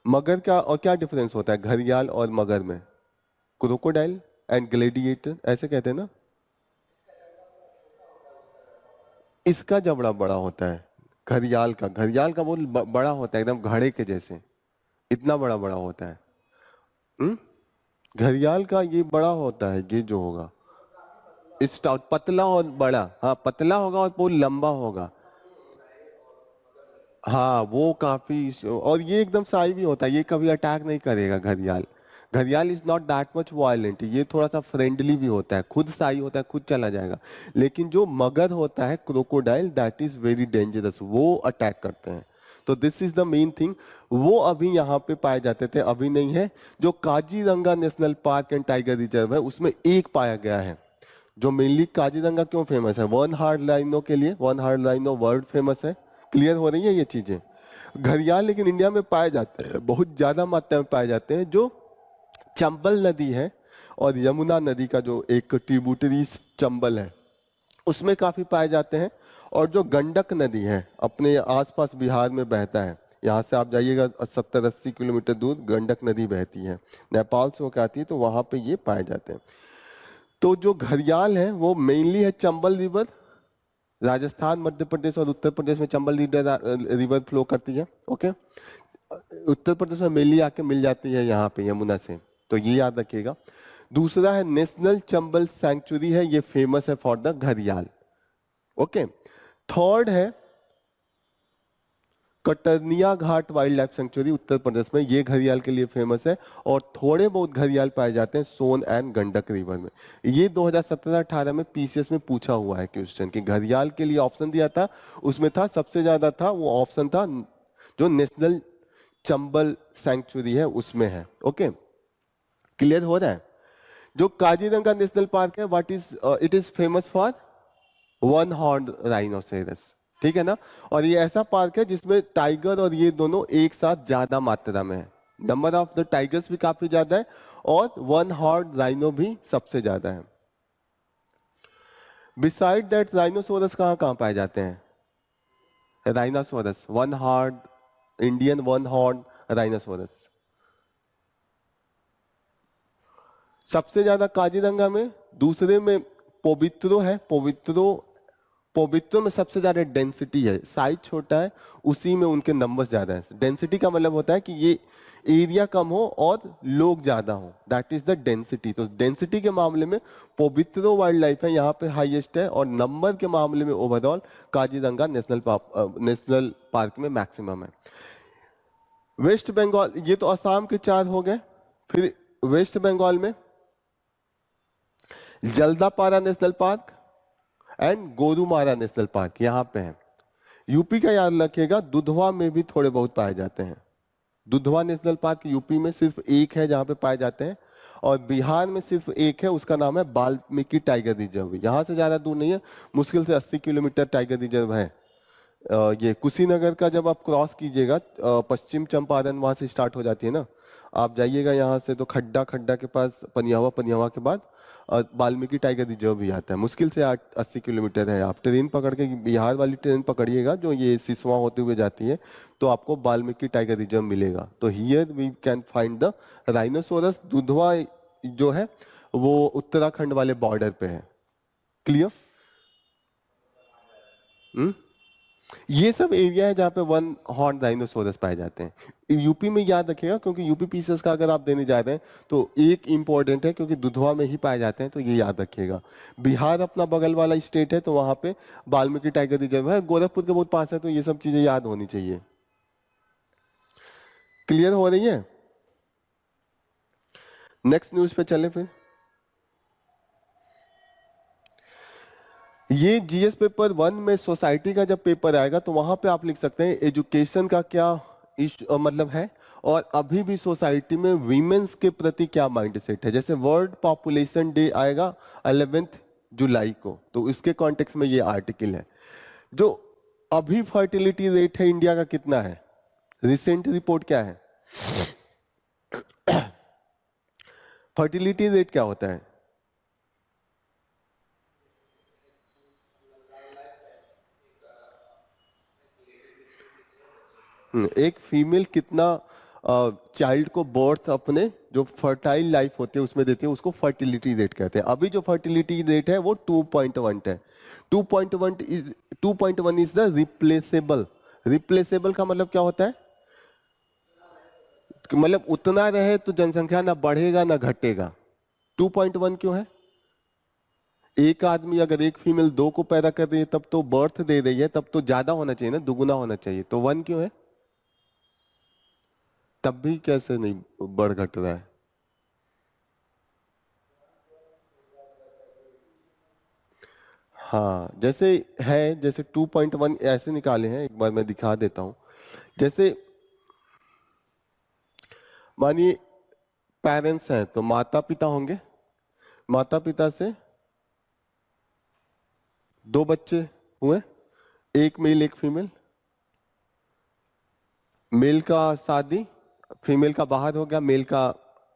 A: मगर का और क्या डिफरेंस होता है घड़ियाल और मगर में? क्रोकोडाइल एंड ग्लेडिएटर ऐसे कहते हैं ना। इसका जबड़ा बड़ा होता है घड़ियाल का बहुत बड़ा होता है, एकदम घड़े के जैसे, इतना बड़ा बड़ा होता है। घड़ियाल का ये बड़ा होता है, ये जो होगा स्टाउट, पतला और बड़ा। हाँ पतला होगा और बहुत लंबा होगा। हाँ वो काफी, और ये एकदम साई भी होता है, ये कभी अटैक नहीं करेगा घड़ियाल। घड़ियाल is not that much violent, ये थोड़ा सा फ्रेंडली भी होता है, खुद साई होता है, खुद चला जाएगा। लेकिन जो मगर होता है crocodile, that is very dangerous, वो अटैक करते हैं। तो this is the main thing. वो अभी यहाँ पे पाए जाते थे, अभी नहीं है। जो Kaziranga national park and tiger reserve है उसमें एक पाया गया है। जो मेनली काजीरंगा क्यों फेमस है? वन हार्ड लाइनो के लिए, वन हार्ड लाइनो वर्ल्ड फेमस है। क्लियर हो रही है ये चीजें? घड़ियाल लेकिन इंडिया में पाए जाते हैं, बहुत ज्यादा मात्रा में पाए जाते हैं। जो चंबल नदी है और यमुना नदी का जो एक ट्रिब्यूटरी चंबल है उसमें काफी पाए जाते हैं। और जो गंडक नदी है अपने आसपास बिहार में बहता है, यहाँ से आप जाइएगा 70-80 किलोमीटर दूर गंडक नदी बहती है, नेपाल से होकर आती है, तो वहां पे ये पाए जाते हैं। तो जो घड़ियाल है वो मेनली है चंबल रिवर, राजस्थान, मध्य प्रदेश और उत्तर प्रदेश में चंबल रिवर फ्लो करती है। ओके, उत्तर प्रदेश में मेनली आके मिल जाती है यहाँ पे यमुना से, तो ये याद रखिएगा। दूसरा है नेशनल चंबल सैंक्चुरी है, ये फेमस है फॉर द घड़ियाल। ओके, थर्ड है कटरनिया घाट wild life sanctuary Uttar Pradesh में, ये घड़ियाल के लिए फेमस है। और थोड़े बहुत घड़ियाल पाए जाते हैं सोन एंड गंडक रिवर में। ये 2017-18 में पीसीएस में पूछा हुआ है क्वेश्चन कि घड़ियाल के लिए ऑप्शन दिया था, उसमें था सबसे ज्यादा था वो ऑप्शन था जो नेशनल चंबल सैंक्चुरी है उसमें है। ओके, क्लियर हो रहा है? जो काजीरंगा नेशनल पार्क है, what is it is famous for one horn rhinoceros, ठीक है ना। और ये ऐसा पार्क है जिसमें टाइगर और ये दोनों एक साथ ज्यादा मात्रा में है, नंबर ऑफ द टाइगर्स भी काफी ज्यादा है और वन हॉर्न राइनो भी सबसे ज्यादा है। बिसाइड दैट राइनोसोरस कहाँ कहाँ पाए जाते हैं? Rhinoceros one horn, Indian one horn rhinoceros सबसे ज्यादा काजीरंगा में, दूसरे में पोवित्रो है। पोवित्रो में सबसे ज्यादा डेंसिटी है, साइज छोटा है, उसी में उनके नंबर ज्यादा है। डेंसिटी का मतलब होता है कि ये एरिया कम हो और लोग ज्यादा हो, दैट इज द डेंसिटी। तो डेंसिटी के मामले में पोवित्रो वाइल्ड लाइफ है यहाँ पे हाईएस्ट है, और नंबर के मामले में ओवरऑल काजीरंगा नेशनल पार्क में मैक्सिमम है। वेस्ट बंगाल, ये तो असम के 4 हो गए। फिर वेस्ट बंगाल में Jaldapara national park and Gorumara national park यहाँ पे है। यूपी का याद रखिएगा, दुधवा में भी थोड़े बहुत पाए जाते हैं। दुधवा नेशनल पार्क यूपी में सिर्फ एक है जहाँ पे पाए जाते हैं, और बिहार में सिर्फ एक है, उसका नाम है वाल्मीकि टाइगर रिजर्व। यहाँ से ज्यादा दूर नहीं है, मुश्किल से 80 किलोमीटर टाइगर रिजर्व है। ये कुशीनगर का जब आप क्रॉस कीजिएगा, पश्चिम चंपारण वहां से स्टार्ट हो जाती है ना, आप जाइएगा यहाँ से तो खड्डा खड्डा के पास पनियावा, पनियावा के बाद वाल्मीकि टाइगर रिजर्व भी आता है। मुश्किल से 80 किलोमीटर है। आप ट्रेन पकड़ के बिहार वाली ट्रेन पकड़िएगा जो ये सिसवा होते हुए जाती है, तो आपको वाल्मीकि टाइगर रिजर्व मिलेगा। तो here we can find the rhinoceros. Dudhwa जो है वो उत्तराखंड वाले बॉर्डर पे है। क्लियर? ये सब एरिया है जहाँ पे वन हॉर्न राइनोसोरस पाए जाते हैं। यूपी में याद रखिएगा, क्योंकि यूपी पीसीएस का अगर आप देने जा रहे हैं तो एक इंपॉर्टेंट है, क्योंकि दुधवा में ही पाए जाते हैं, तो ये याद रखिएगा। बिहार अपना बगल वाला स्टेट है, तो वहां पे वाल्मीकि टाइगर रिजर्व है। गोरखपुर के बहुत पास है, तो ये सब चीजें याद होनी चाहिए। क्लियर हो रही है? नेक्स्ट न्यूज पे चले फिर। ये जीएस पेपर 1 में सोसाइटी का जब पेपर आएगा तो वहां पे आप लिख सकते हैं एजुकेशन का क्या मतलब है, और अभी भी सोसाइटी में वीमेंस के प्रति क्या माइंडसेट है। जैसे वर्ल्ड पॉपुलेशन डे आएगा 11 जुलाई को, तो इसके कॉन्टेक्स्ट में ये आर्टिकल है। जो अभी फर्टिलिटी रेट है इंडिया का कितना है? रिसेंट रिपोर्ट क्या है? फर्टिलिटी रेट क्या होता है? एक फीमेल कितना चाइल्ड को बर्थ अपने जो फर्टाइल लाइफ होते हैं उसमें देती है, उसको फर्टिलिटी रेट कहते हैं। अभी जो फर्टिलिटी रेट है वो 2.1 है। 2.1 इज द रिप्लेसेबल। रिप्लेसेबल का मतलब क्या होता है? कि मतलब उतना रहे तो जनसंख्या ना बढ़ेगा ना घटेगा। 2.1 क्यों है? एक आदमी अगर एक फीमेल 2 को पैदा कर रही है तब तो बर्थ दे रही है, तब तो ज्यादा होना चाहिए ना, दुगुना होना चाहिए। तो 1 क्यों है? तब भी कैसे नहीं बढ़ घट रहा है? हाँ, जैसे है, जैसे 2.1 ऐसे निकाले हैं, एक बार मैं दिखा देता हूँ। जैसे मानिए पेरेंट्स हैं तो माता पिता होंगे, माता पिता से दो बच्चे हुए, एक मेल एक फीमेल, मेल का शादी, फीमेल का बाहर हो गया, मेल का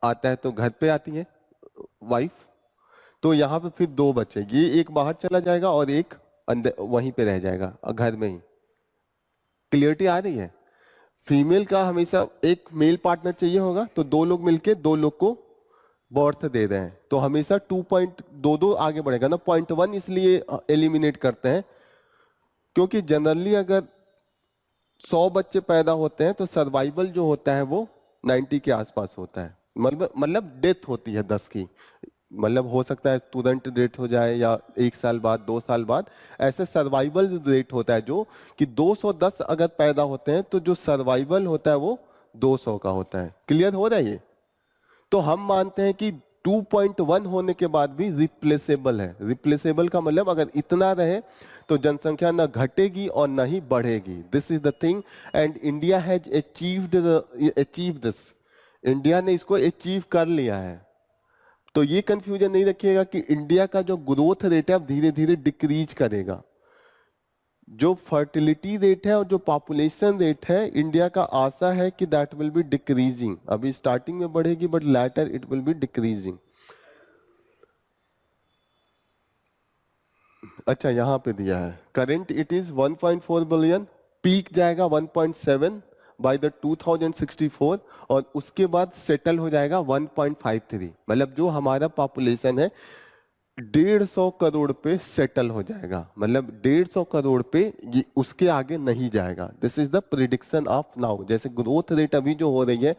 A: आता है तो घर पे आती है वाइफ, तो यहाँ पे फिर दो बच्चे, ये एक बाहर चला जाएगा और एक अंदर वहीं पे रह जाएगा घर में ही। क्लियरिटी आ रही है? फीमेल का हमेशा एक मेल पार्टनर चाहिए होगा, तो दो लोग मिलके दो लोग को बर्थ दे रहे हैं, तो हमेशा 2.22 आगे बढ़ेगा ना, 0.1 इसलिए एलिमिनेट करते हैं क्योंकि जनरली अगर 100 बच्चे पैदा होते हैं तो सर्वाइवल जो होता है वो 90 के आसपास होता है, मतलब डेथ होती है 10 की, मतलब हो सकता है तुरंत डेथ हो जाए या 1 साल बाद 2 साल बाद, ऐसे सर्वाइवल रेट होता है जो कि 210 अगर पैदा होते हैं तो जो सर्वाइवल होता है वो 200 का होता है। क्लियर हो रहा है ये? तो हम मानते हैं कि 2.1 होने के बाद भी रिप्लेसेबल है। रिप्लेसेबल का मतलब अगर इतना रहे तो जनसंख्या न घटेगी और न ही बढ़ेगी। This is the thing and India has achieve this. India ने इसको अचीव कर लिया है। तो ये कंफ्यूजन नहीं रखिएगा कि इंडिया का जो ग्रोथ रेट है अब धीरे धीरे डिक्रीज करेगा। जो फर्टिलिटी रेट है और जो पॉपुलेशन रेट है इंडिया का आशा है कि दैट विल बी डिक्रीजिंग। अभी स्टार्टिंग में बढ़ेगी but later it will be decreasing. अच्छा, यहाँ पे दिया है current it is 1.4 billion, peak जाएगा 1.7 बाय द 2064 और उसके बाद सेटल हो जाएगा 1.53। मतलब जो हमारा पॉपुलेशन है 150 करोड़ पे सेटल हो जाएगा, मतलब 150 करोड़ पे ये उसके आगे नहीं जाएगा। This is the prediction of now. जैसे ग्रोथ रेट अभी जो हो रही है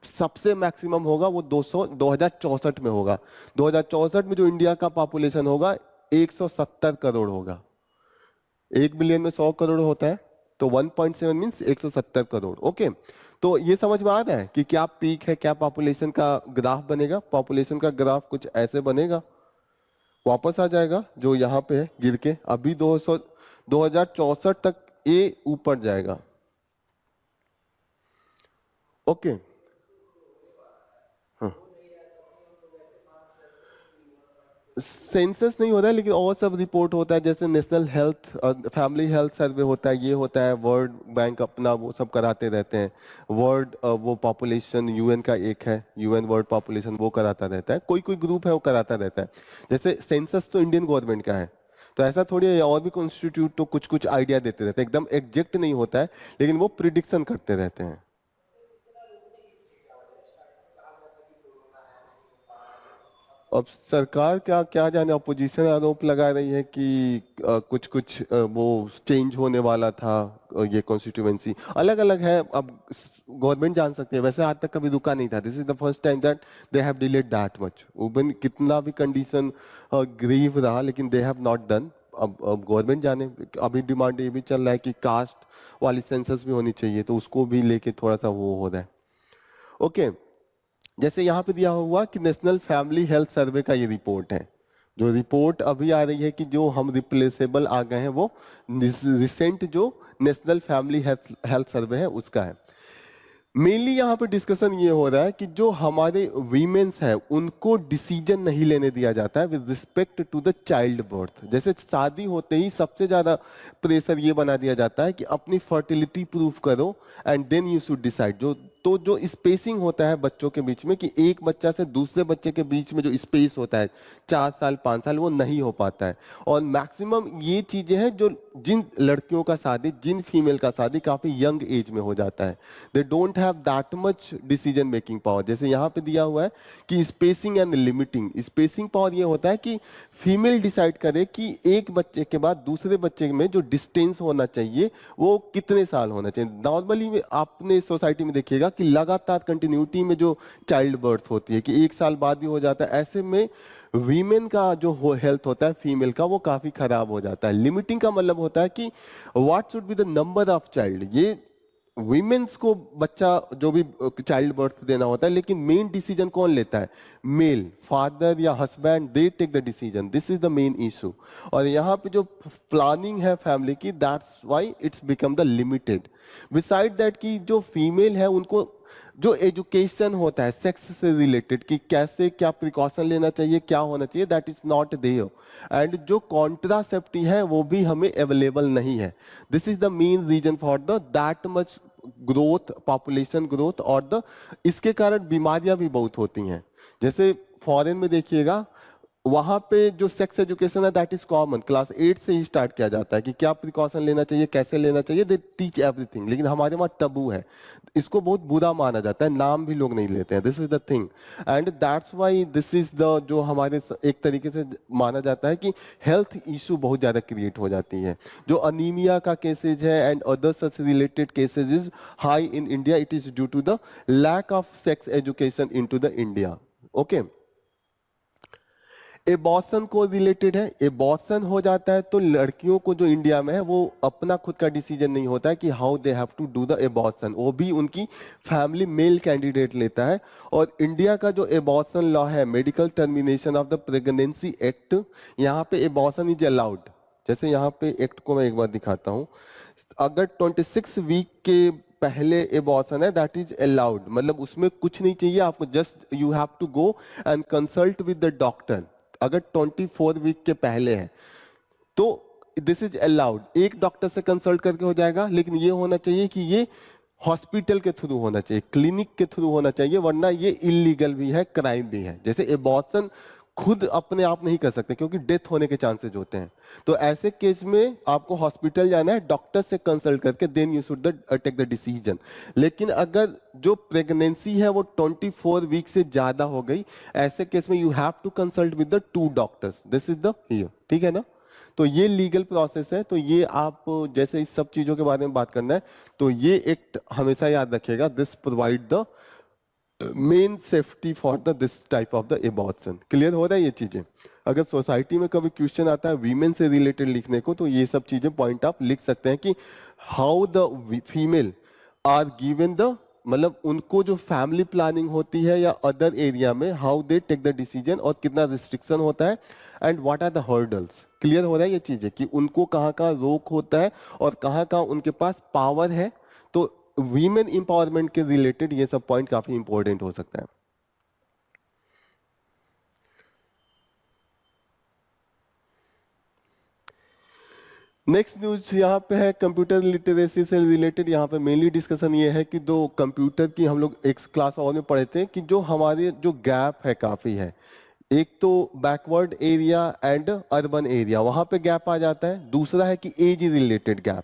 A: सबसे मैक्सिमम होगा वो 2064 में होगा। 2064 में जो इंडिया का पॉपुलेशन होगा 170 करोड़ होगा। 1 बिलियन में 100 करोड़ होता है तो 1.7 मीन्स 170 करोड़। ओके, तो ये समझ में आ रहा है कि क्या पीक है, क्या पॉपुलेशन का ग्राफ बनेगा। पॉपुलेशन का ग्राफ कुछ ऐसे बनेगा, वापस आ जाएगा जो यहाँ पे है गिर के, अभी 2064 तक ये ऊपर जाएगा। ओके, हाँ, सेंसस नहीं होता है लेकिन और सब रिपोर्ट होता है, जैसे national health family health survey होता है, ये होता है, वर्ल्ड बैंक अपना वो सब कराते रहते हैं। वर्ल्ड वो पॉपुलेशन यूएन का एक है, यूएन वर्ल्ड पॉपुलेशन, वो कराता रहता है, कोई कोई ग्रुप है वो कराता रहता है। जैसे सेंसस तो इंडियन गवर्नमेंट का है, तो ऐसा थोड़ी है, और भी कॉन्स्टिट्यूट तो कुछ कुछ आइडिया देते रहते हैं, एकदम एग्जैक्ट नहीं होता है लेकिन वो प्रिडिक्शन करते रहते हैं। अब सरकार क्या क्या जाने, अपोजिशन आरोप लगा रही है कि कुछ कुछ वो चेंज होने वाला था, ये कॉन्स्टिट्यूएंसी अलग अलग है। अब गवर्नमेंट जान सकती है, वैसे आज तक कभी रुका नहीं था। This is the first time that they have delayed that much. Even कितना भी कंडीशन ग्रीव रहा लेकिन दे हैव नॉट डन। अब गवर्नमेंट जाने। अभी डिमांड ये भी चल रहा है कि कास्ट वाली सेंसस भी होनी चाहिए, तो उसको भी लेके थोड़ा सा वो हो रहा है। ओके, जैसे यहाँ पे दिया हुआ कि नेशनल फैमिली हेल्थ सर्वे का ये रिपोर्ट है। जो रिपोर्ट अभी आ रही है कि जो हम रिप्लेसेबल आ गए हैं वो रिसेंट जो नेशनल फैमिली हेल्थ सर्वे है उसका है। मेनली यहाँ पे डिस्कशन ये हो रहा है कि जो हमारे वीमेंस है उनको डिसीजन नहीं लेने दिया जाता है with respect to the child birth. जैसे शादी होते ही सबसे ज्यादा प्रेशर ये बना दिया जाता है कि अपनी फर्टिलिटी प्रूफ करो and then you should decide. तो जो स्पेसिंग होता है बच्चों के बीच में, कि एक बच्चा से दूसरे बच्चे के बीच में जो स्पेस होता है 4 साल 5 साल, वो नहीं हो पाता है। और मैक्सिमम ये चीजें हैं जो जिन लड़कियों का शादी, जिन फीमेल का शादी काफी यंग एज में हो जाता है, they don't have that much decision making power. जैसे यहाँ पे दिया हुआ है कि spacing and limiting. Spacing power ये होता है कि फीमेल डिसाइड करे कि एक बच्चे के बाद दूसरे बच्चे में जो डिस्टेंस होना चाहिए वो कितने साल होना चाहिए। नॉर्मली आपने सोसाइटी में देखिएगा कि लगातार कंटिन्यूटी में जो चाइल्ड बर्थ होती है कि 1 साल बाद भी हो जाता है, ऐसे में वीमेन का जो हेल्थ होता है फीमेल का वो काफी खराब हो जाता है। लिमिटिंग का मतलब होता है कि what should be the number of child. ये वीमेन्स को बच्चा जो भी चाइल्ड बर्थ देना होता है, लेकिन मेन डिसीजन कौन लेता है? मेल, फादर या husband, they take the decision. This is the main issue. और यहाँ पे जो प्लानिंग है फैमिली की, that's why it's become the limited. Beside that कि जो फीमेल है उनको जो एजुकेशन होता है सेक्स से रिलेटेड कि कैसे क्या प्रिकॉशन लेना चाहिए, क्या होना चाहिए, that is not there. And जो कॉन्ट्रासेप्टिव है वो भी हमें अवेलेबल नहीं है। This is the main reason for the that much growth, population growth, और द इसके कारण बीमारियां भी बहुत होती हैं। जैसे फॉरेन में देखिएगा, वहां पे जो सेक्स एजुकेशन है दैट इज कॉमन, क्लास 8 से ही स्टार्ट किया जाता है कि क्या प्रिकॉशन लेना चाहिए, कैसे लेना चाहिए, दे टीच एवरीथिंग। लेकिन हमारे वहाँ टबू है, इसको बहुत बुरा माना जाता है, नाम भी लोग नहीं लेते हैं। This is the thing and that's why this is the जो हमारे एक तरीके से माना जाता है कि हेल्थ इशू बहुत ज्यादा क्रिएट हो जाती है। जो अनीमिया का केसेज है and other such related cases is high in India, it is due to the lack of sex education in to the India. Okay, abortion को रिलेटेड है। एबॉर्शन हो जाता है तो लड़कियों को जो इंडिया में है वो अपना खुद का डिसीजन नहीं होता है कि how they have to do the abortion, वो भी उनकी फैमिली मेल कैंडिडेट लेता है। और इंडिया का जो एबॉर्शन लॉ है, medical termination of the pregnancy act, यहाँ पे एबॉर्शन इज अलाउड। जैसे यहाँ पे एक्ट को मैं एक बार दिखाता हूँ, अगर 26 वीक के पहले एबॉर्शन है दैट इज अलाउड, मतलब उसमें कुछ नहीं चाहिए आपको, just you have to go and consult with the doctor. अगर 24 वीक के पहले है तो दिस इज अलाउड, एक डॉक्टर से कंसल्ट करके हो जाएगा। लेकिन ये होना चाहिए कि ये हॉस्पिटल के थ्रू होना चाहिए, क्लिनिक के थ्रू होना चाहिए, वरना ये इलीगल भी है, क्राइम भी है। जैसे एबॉर्शन खुद अपने आप नहीं कर सकते क्योंकि डेथ होने के चांसेस होते हैं, तो ऐसे केस में आपको हॉस्पिटल जाना है, डॉक्टर से कंसल्ट करके then you should take the decision. लेकिन अगर जो प्रेगनेंसी है वो 24 वीक से ज्यादा हो गई, ऐसे केस में you have to consult with the 2 doctors. This is the here, ठीक है ना। तो ये लीगल प्रोसेस है। तो ये आप जैसे इस सब चीजों के बारे में बात करना है तो ये एक्ट हमेशा याद रखिएगा, this provide the main safety for the this type of the abortion. Clear हो रहा है ये चीजें? अगर सोसाइटी में कभी क्वेश्चन आता है वीमेन से रिलेटेड लिखने को, तो ये सब चीजें पॉइंट आप लिख सकते हैं कि how the female are given the, मतलब उनको जो फैमिली प्लानिंग होती है या अदर एरिया में how they take the decision, और कितना रिस्ट्रिक्शन होता है and what are the hurdles. Clear हो रहा है ये चीजें कि उनको कहाँ कहाँ रोक होता है और कहाँ कहाँ उनके पास पावर है। तो वीमेन इंपावरमेंट के रिलेटेड ये सब पॉइंट काफी इंपॉर्टेंट हो सकता है। नेक्स्ट न्यूज यहाँ पे है कंप्यूटर लिटरेसी से रिलेटेड। यहाँ पे मेनली डिस्कशन ये है कि जो कंप्यूटर की हम लोग एक क्लास और में पढ़े थे कि जो हमारे जो गैप है काफी है, एक तो backward area and urban area, वहां पे गैप आ जाता है। दूसरा है कि एज रिलेटेड गैप,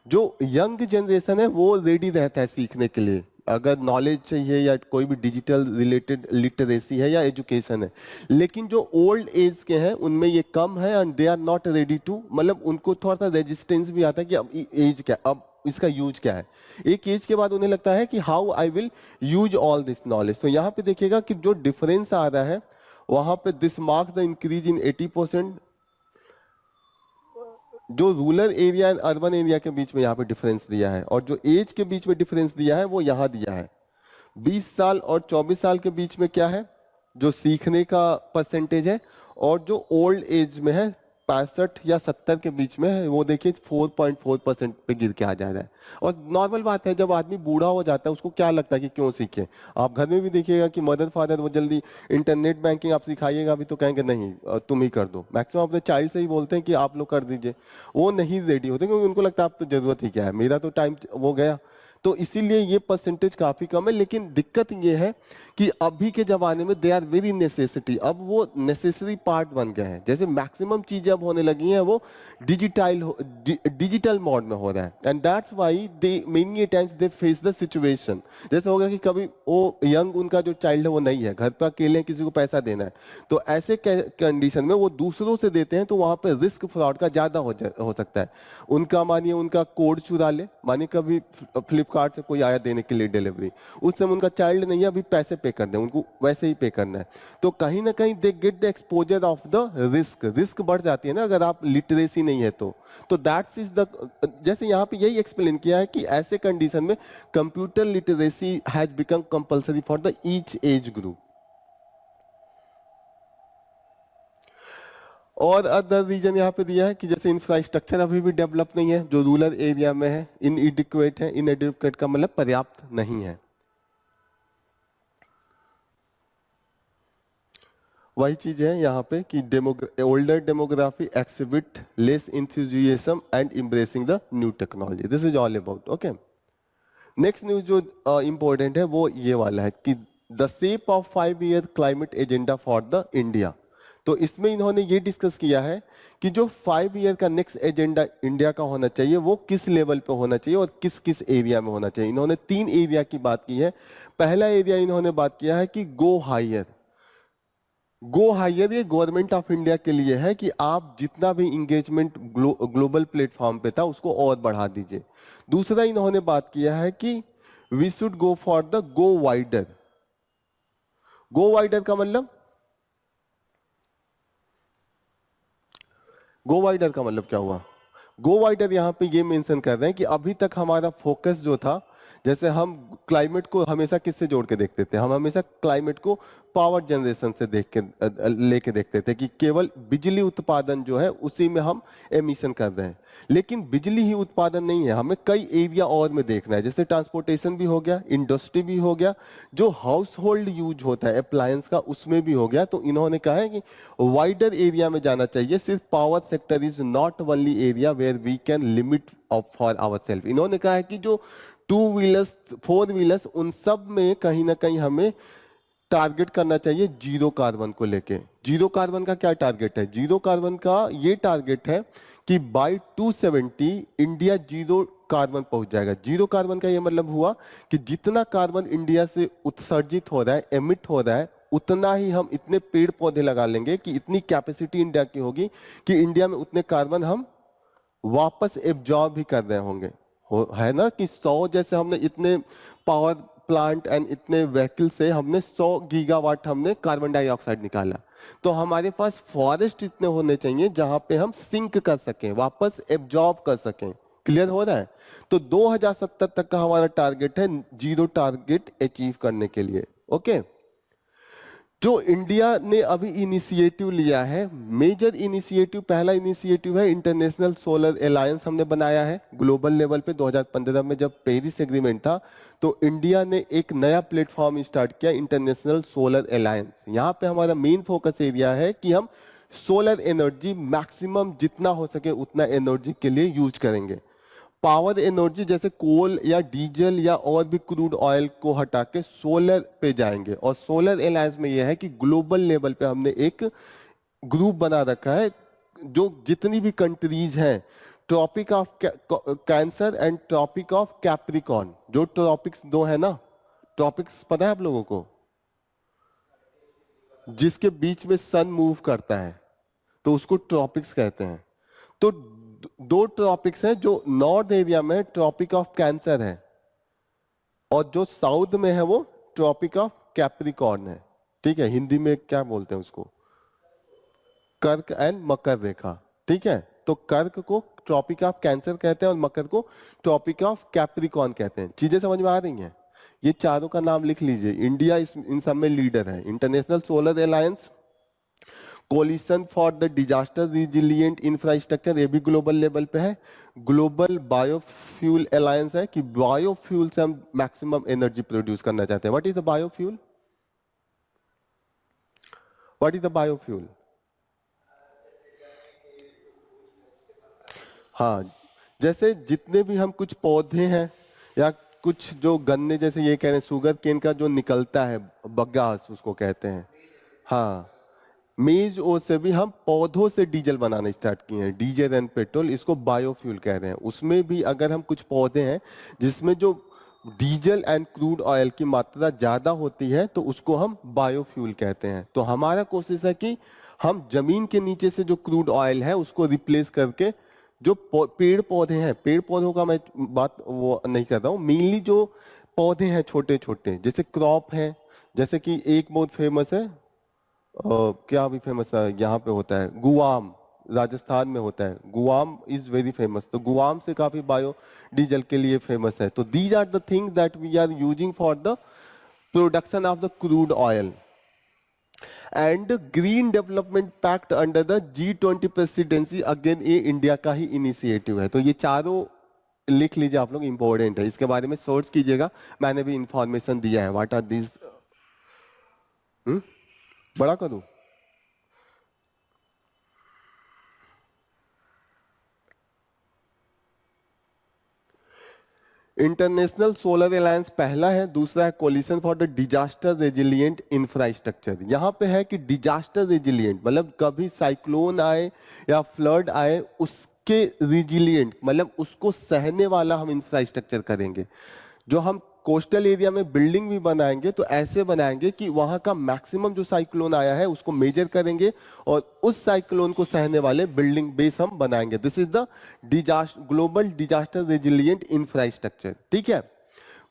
A: जो यंग जनरेशन है वो रेडी रहता है सीखने के लिए, अगर नॉलेज चाहिए या कोई भी डिजिटल रिलेटेड लिटरेसी है या एजुकेशन है। लेकिन जो ओल्ड एज के हैं उनमें ये कम है and they are not ready to, मतलब उनको थोड़ा सा रेजिस्टेंस भी आता है कि अब एज क्या, अब इसका यूज क्या है। एक एज के बाद उन्हें लगता है कि how I will use all this knowledge. तो यहाँ पे देखिएगा कि जो डिफरेंस आ रहा है वहां पे this mark the increase in 80%। जो rural area and urban area के बीच में यहाँ पे डिफरेंस दिया है, और जो एज के बीच में डिफरेंस दिया है वो यहाँ दिया है। 20 साल और 24 साल के बीच में क्या है, जो सीखने का परसेंटेज है, और जो ओल्ड एज में है 65 या 70 के बीच में है, वो देखिए 4.4% पे गिर के आ जा रहा है। और नॉर्मल बात है, जब आदमी बूढ़ा हो जाता है उसको क्या लगता है कि क्यों सीखे। आप घर में भी देखिएगा कि मदर फादर वो जल्दी इंटरनेट बैंकिंग आप सिखाइएगा अभी तो कहेंगे नहीं तुम ही कर दो। मैक्सिमम अपने चाइल्ड से ही बोलते हैं कि आप लोग कर दीजिए, वो नहीं रेडी होते क्योंकि उनको लगता है आप तो जरूरत ही क्या है, मेरा तो टाइम वो गया। तो इसीलिए ये परसेंटेज काफी कम है। लेकिन दिक्कत ये है कि अभी के जमाने में दे आर वेरी नेसेसिटी, अब वो नेसेसरी पार्ट बन गए हैं। जैसे मैक्सिमम चीजें अब होने लगी हैं वो डिजिटल मोड में हो रहा है, and that's why they many times they face the situation. जैसे होगा कि कभी वो यंग उनका जो चाइल्ड है वो नहीं है, घर पर अकेले किसी को पैसा देना है, तो ऐसे कंडीशन में वो दूसरों से देते हैं, तो वहां पर रिस्क फ्रॉड का ज्यादा हो सकता है। उनका मानिए उनका कोड चुरा ले, मानिए कभी फ्लिपकार्ट फ्लिपकार्ट से कोई आया देने के लिए डिलीवरी, उस समय उनका चाइल्ड नहीं है, अभी पैसे पे कर दें, उनको वैसे ही पे करना है। तो कहीं ना कहीं they get the exposure of the risk, risk बढ़ जाती है ना अगर आप लिटरेसी नहीं है तो दैट्स इज द, जैसे यहाँ पे यही एक्सप्लेन किया है कि ऐसे कंडीशन में computer literacy has become compulsory for the each age group. और अदर रीजन यहाँ पे दिया है कि जैसे इंफ्रास्ट्रक्चर अभी भी डेवलप नहीं है, जो रूरल एरिया में है, इनएडिक्वेट है, इनएडिक्वेट का मतलब पर्याप्त नहीं है। वही चीज है यहाँ पे कि older demography exhibit less enthusiasm and embracing the new technology, this is all about. Okay, next news जो इंपॉर्टेंट है वो ये वाला है कि the shape of 5 year climate agenda for the India. तो इसमें इन्होंने ये डिस्कस किया है कि जो 5 ईयर का नेक्स्ट एजेंडा इंडिया का होना चाहिए वो किस लेवल पे होना चाहिए और किस किस एरिया में होना चाहिए। इन्होंने 3 एरिया की बात की है। पहला एरिया इन्होंने बात किया है कि गो हायर। गो हायर ये गवर्नमेंट ऑफ इंडिया के लिए है कि आप जितना भी इंगेजमेंट ग्लोबल प्लेटफॉर्म पे था उसको और बढ़ा दीजिए। दूसरा इन्होंने बात किया है कि we should go for the go wider. Go wider का मतलब, गो वाइडर का मतलब क्या हुआ? गो वाइडर यहां पे ये मेंशन कर रहे हैं कि अभी तक हमारा फोकस जो था, जैसे हम क्लाइमेट को हमेशा किससे जोड़ के देखते थे, हम हमेशा क्लाइमेट को पावर जनरेशन से देख के लेके देखते थे कि केवल बिजली उत्पादन जो है उसी में हम एमिशन कर रहे हैं। लेकिन बिजली ही उत्पादन नहीं है, हमें कई एरिया और में देखना है, जैसे ट्रांसपोर्टेशन भी हो गया, इंडस्ट्री भी हो गया, जो हाउस होल्ड यूज होता है अप्लायंस का उसमें भी हो गया। तो इन्होंने कहा है कि वाइडर एरिया में जाना चाहिए। सिर्फ power sector is not only area where we can limit for our self. इन्होंने कहा है कि जो 2 व्हीलर्स 4 व्हीलर्स उन सब में कहीं ना कहीं हमें टारगेट करना चाहिए जीरो कार्बन को लेके। जीरो कार्बन का क्या टारगेट है? जीरो कार्बन का ये टारगेट है कि बाय 270 इंडिया जीरो कार्बन पहुंच जाएगा। जीरो कार्बन का ये मतलब हुआ कि जितना कार्बन इंडिया से उत्सर्जित हो रहा है, एमिट हो रहा है, उतना ही हम इतने पेड़ पौधे लगा लेंगे कि इतनी कैपेसिटी इंडिया की होगी कि इंडिया में उतने कार्बन हम वापस एब्जॉर्ब भी कर रहे होंगे। है ना कि 100 जैसे हमने इतने पावर प्लांट एंड इतने व्हीकल से हमने 100 गीगावाट हमने कार्बन डाइऑक्साइड निकाला। तो हमारे पास फॉरेस्ट इतने होने चाहिए जहां पे हम सिंक कर सकें, वापस एब्जॉर्ब कर सकें। क्लियर हो रहा है? तो 2070 तक का हमारा टारगेट है जीरो टारगेट अचीव करने के लिए। ओके, जो इंडिया ने अभी इनिशिएटिव लिया है, मेजर इनिशिएटिव, पहला इनिशिएटिव है इंटरनेशनल सोलर अलायंस हमने बनाया है ग्लोबल लेवल पे। 2015 में जब पेरिस एग्रीमेंट था तो इंडिया ने एक नया प्लेटफॉर्म स्टार्ट किया, इंटरनेशनल सोलर अलायंस। यहाँ पे हमारा मेन फोकस एरिया है कि हम सोलर एनर्जी मैक्सिमम जितना हो सके उतना एनर्जी के लिए यूज करेंगे। पावर एनर्जी जैसे कोल या डीजल या और भी क्रूड ऑयल को हटा के सोलर पे जाएंगे। और सोलर अलायंस में यह है कि ग्लोबल लेवल पे हमने एक ग्रुप बना रखा है, जो जितनी भी कंट्रीज हैं, tropic of cancer and tropic of capricorn, जो ट्रॉपिक्स दो है ना, ट्रॉपिक्स पता है आप लोगों को, जिसके बीच में सन मूव करता है तो उसको ट्रॉपिक्स कहते हैं। तो दो ट्रॉपिक्स हैं, जो नॉर्थ एरिया में ट्रॉपिक ऑफ कैंसर है और जो साउथ में है वो ट्रॉपिक ऑफ कैप्रिकॉर्न है। ठीक है, हिंदी में क्या बोलते हैं उसको? कर्क एंड मकर रेखा। ठीक है, तो कर्क को ट्रॉपिक ऑफ कैंसर कहते हैं और मकर को ट्रॉपिक ऑफ कैप्रिकॉर्न कहते हैं। चीजें समझ में आ रही हैं? ये चारों का नाम लिख लीजिए। इंडिया इन सब में लीडर है। International solar alliance, coalition for the disaster resilient infrastructure, ये भी ग्लोबल लेवल पे है। ग्लोबल बायोफ्यूल अलायंस है कि बायोफ्यूल से हम मैक्सिमम एनर्जी प्रोड्यूस करना चाहते हैं। What is the biofuel? What is the biofuel? हाँ, जैसे जितने भी हम कुछ पौधे हैं या कुछ जो गन्ने, जैसे ये कह रहे हैं शुगर केन का जो निकलता है बगास उसको कहते हैं। हाँ, मेज ओ से भी हम पौधों से डीजल बनाना स्टार्ट किए हैं, डीजल एंड पेट्रोल, इसको बायोफ्यूल कह रहे हैं। उसमें भी अगर हम कुछ पौधे हैं जिसमें जो डीजल एंड क्रूड ऑयल की मात्रा ज्यादा होती है तो उसको हम बायोफ्यूल कहते हैं। तो हमारा कोशिश है कि हम जमीन के नीचे से जो क्रूड ऑयल है उसको रिप्लेस करके जो पेड़ पौधे हैं, पेड़ पौधों का मैं बात वो नहीं कर रहा हूँ, मेनली जो पौधे हैं छोटे छोटे, जैसे क्रॉप है, जैसे कि एक बहुत फेमस है, क्या भी फेमस है यहाँ पे होता है, गुआम, राजस्थान में होता है, गुआम इज वेरी फेमस। तो गुआम से काफी बायो डीजल के लिए फेमस है। तो these are the things that we are using for the production of the crude oil. And green development pact under the G20 presidency, again ये India का ही इनिशिएटिव है। तो ये चारों लिख लीजिए आप लोग, इंपॉर्टेंट है, इसके बारे में सर्च कीजिएगा, मैंने भी इंफॉर्मेशन दिया है। व्हाट आर दिस, बड़ा करूं? इंटरनेशनल सोलर अलायंस पहला है, दूसरा है coalition for the disaster resilient infrastructure. यहां पे है कि डिजास्टर रेजिलिएंट मतलब कभी साइक्लोन आए या फ्लड आए उसके रेजिलिएंट मतलब उसको सहने वाला हम इंफ्रास्ट्रक्चर करेंगे। जो हम कोस्टल एरिया में बिल्डिंग भी बनाएंगे तो ऐसे बनाएंगे कि वहां का मैक्सिमम जो साइक्लोन आया है उसको मेजर करेंगे और उस साइक्लोन को सहने वाले बिल्डिंग बेस हम बनाएंगे। This is the global disaster resilient infrastructure. ठीक है।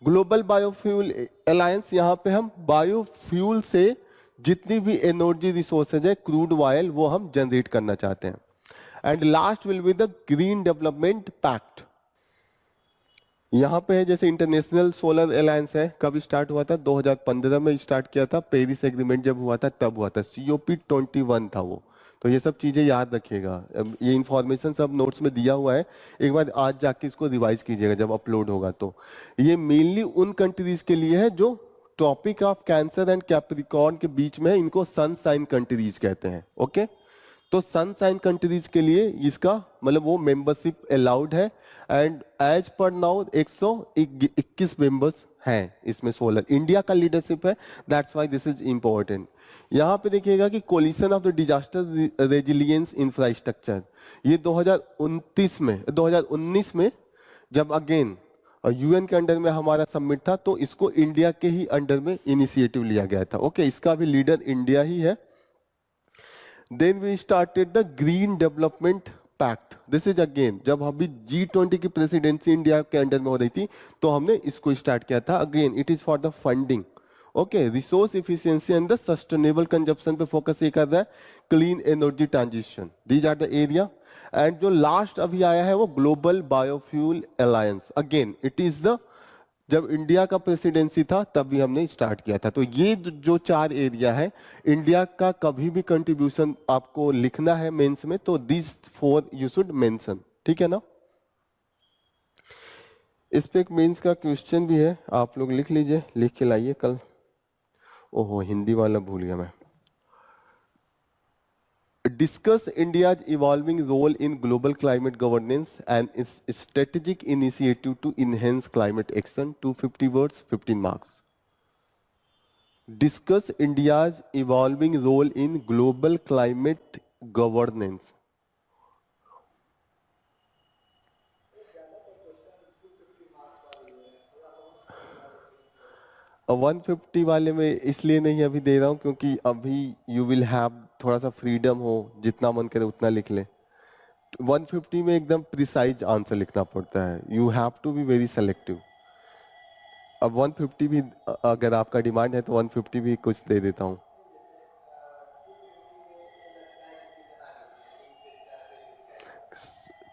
A: ग्लोबल बायोफ्यूल अलायंस, यहाँ पे हम बायोफ्यूल से जितनी भी एनर्जी रिसोर्सेज है, क्रूड ऑयल, वो हम जनरेट करना चाहते हैं। And last will be the green development pact. यहाँ पे है जैसे इंटरनेशनल सोलर अलायंस है, कब स्टार्ट हुआ था? 2015 में स्टार्ट किया था, पेरिस एग्रीमेंट जब हुआ था तब हुआ था, COP21 था वो। तो ये सब चीजें याद रखिएगा, ये इंफॉर्मेशन सब नोट्स में दिया हुआ है, एक बार आज जाके इसको रिवाइज कीजिएगा जब अपलोड होगा। तो ये मेनली उन कंट्रीज के लिए है जो topic of cancer and Capricorn के बीच में है, इनको सन साइन कंट्रीज कहते हैं। ओके, तो सन साइन कंट्रीज के लिए इसका मतलब वो मेंबरशिप अलाउड है। And as per now 121 members हैं इसमें। सोलर इंडिया का लीडरशिप है, that's why this is important. यहाँ पे देखिएगा कि coalition of the disaster resilience infrastructure, ये 2019 में जब अगेन UN के अंडर में हमारा सबमिट था, तो इसको इंडिया के ही अंडर में इनिशिएटिव लिया गया था। ओके, इसका भी लीडर इंडिया ही है। Then we started the Green Development Pact. This is again जब अभी G20 की प्रेसिडेंसी इंडिया के अंडर में हो रही थी तो हमने इसको स्टार्ट किया था। Again it is for the funding. Okay, resource efficiency and the sustainable consumption पे फोकस ये कर रहा है, clean energy transition, these are the area. And जो लास्ट अभी आया है वो global biofuel alliance. Again it is the, जब इंडिया का प्रेसिडेंसी था तभी हमने स्टार्ट किया था। तो ये जो 4 एरिया है, इंडिया का कभी भी कंट्रीब्यूशन आपको लिखना है मेंस में तो दिस 4 यू शुड मेंशन। ठीक है ना। इस पे एक मेंस का क्वेश्चन भी है, आप लोग लिख लीजिए, लिख के लाइए कल। ओहो, हिंदी वाला भूल गया मैं। Discuss India's evolving role in global climate governance and its strategic initiative to enhance climate action. 250 words, 15 marks. Discuss India's evolving role in global climate governance. अब 150 वाले में इसलिए नहीं अभी दे रहा हूं क्योंकि अभी यू विल हैव थोड़ा सा फ्रीडम हो, जितना मन करे उतना लिख ले। 150 में एकदम प्रिसाइज आंसर लिखना पड़ता है, you have to be very selective. अब 150 भी अगर आपका डिमांड है तो 150 भी कुछ दे देता हूं।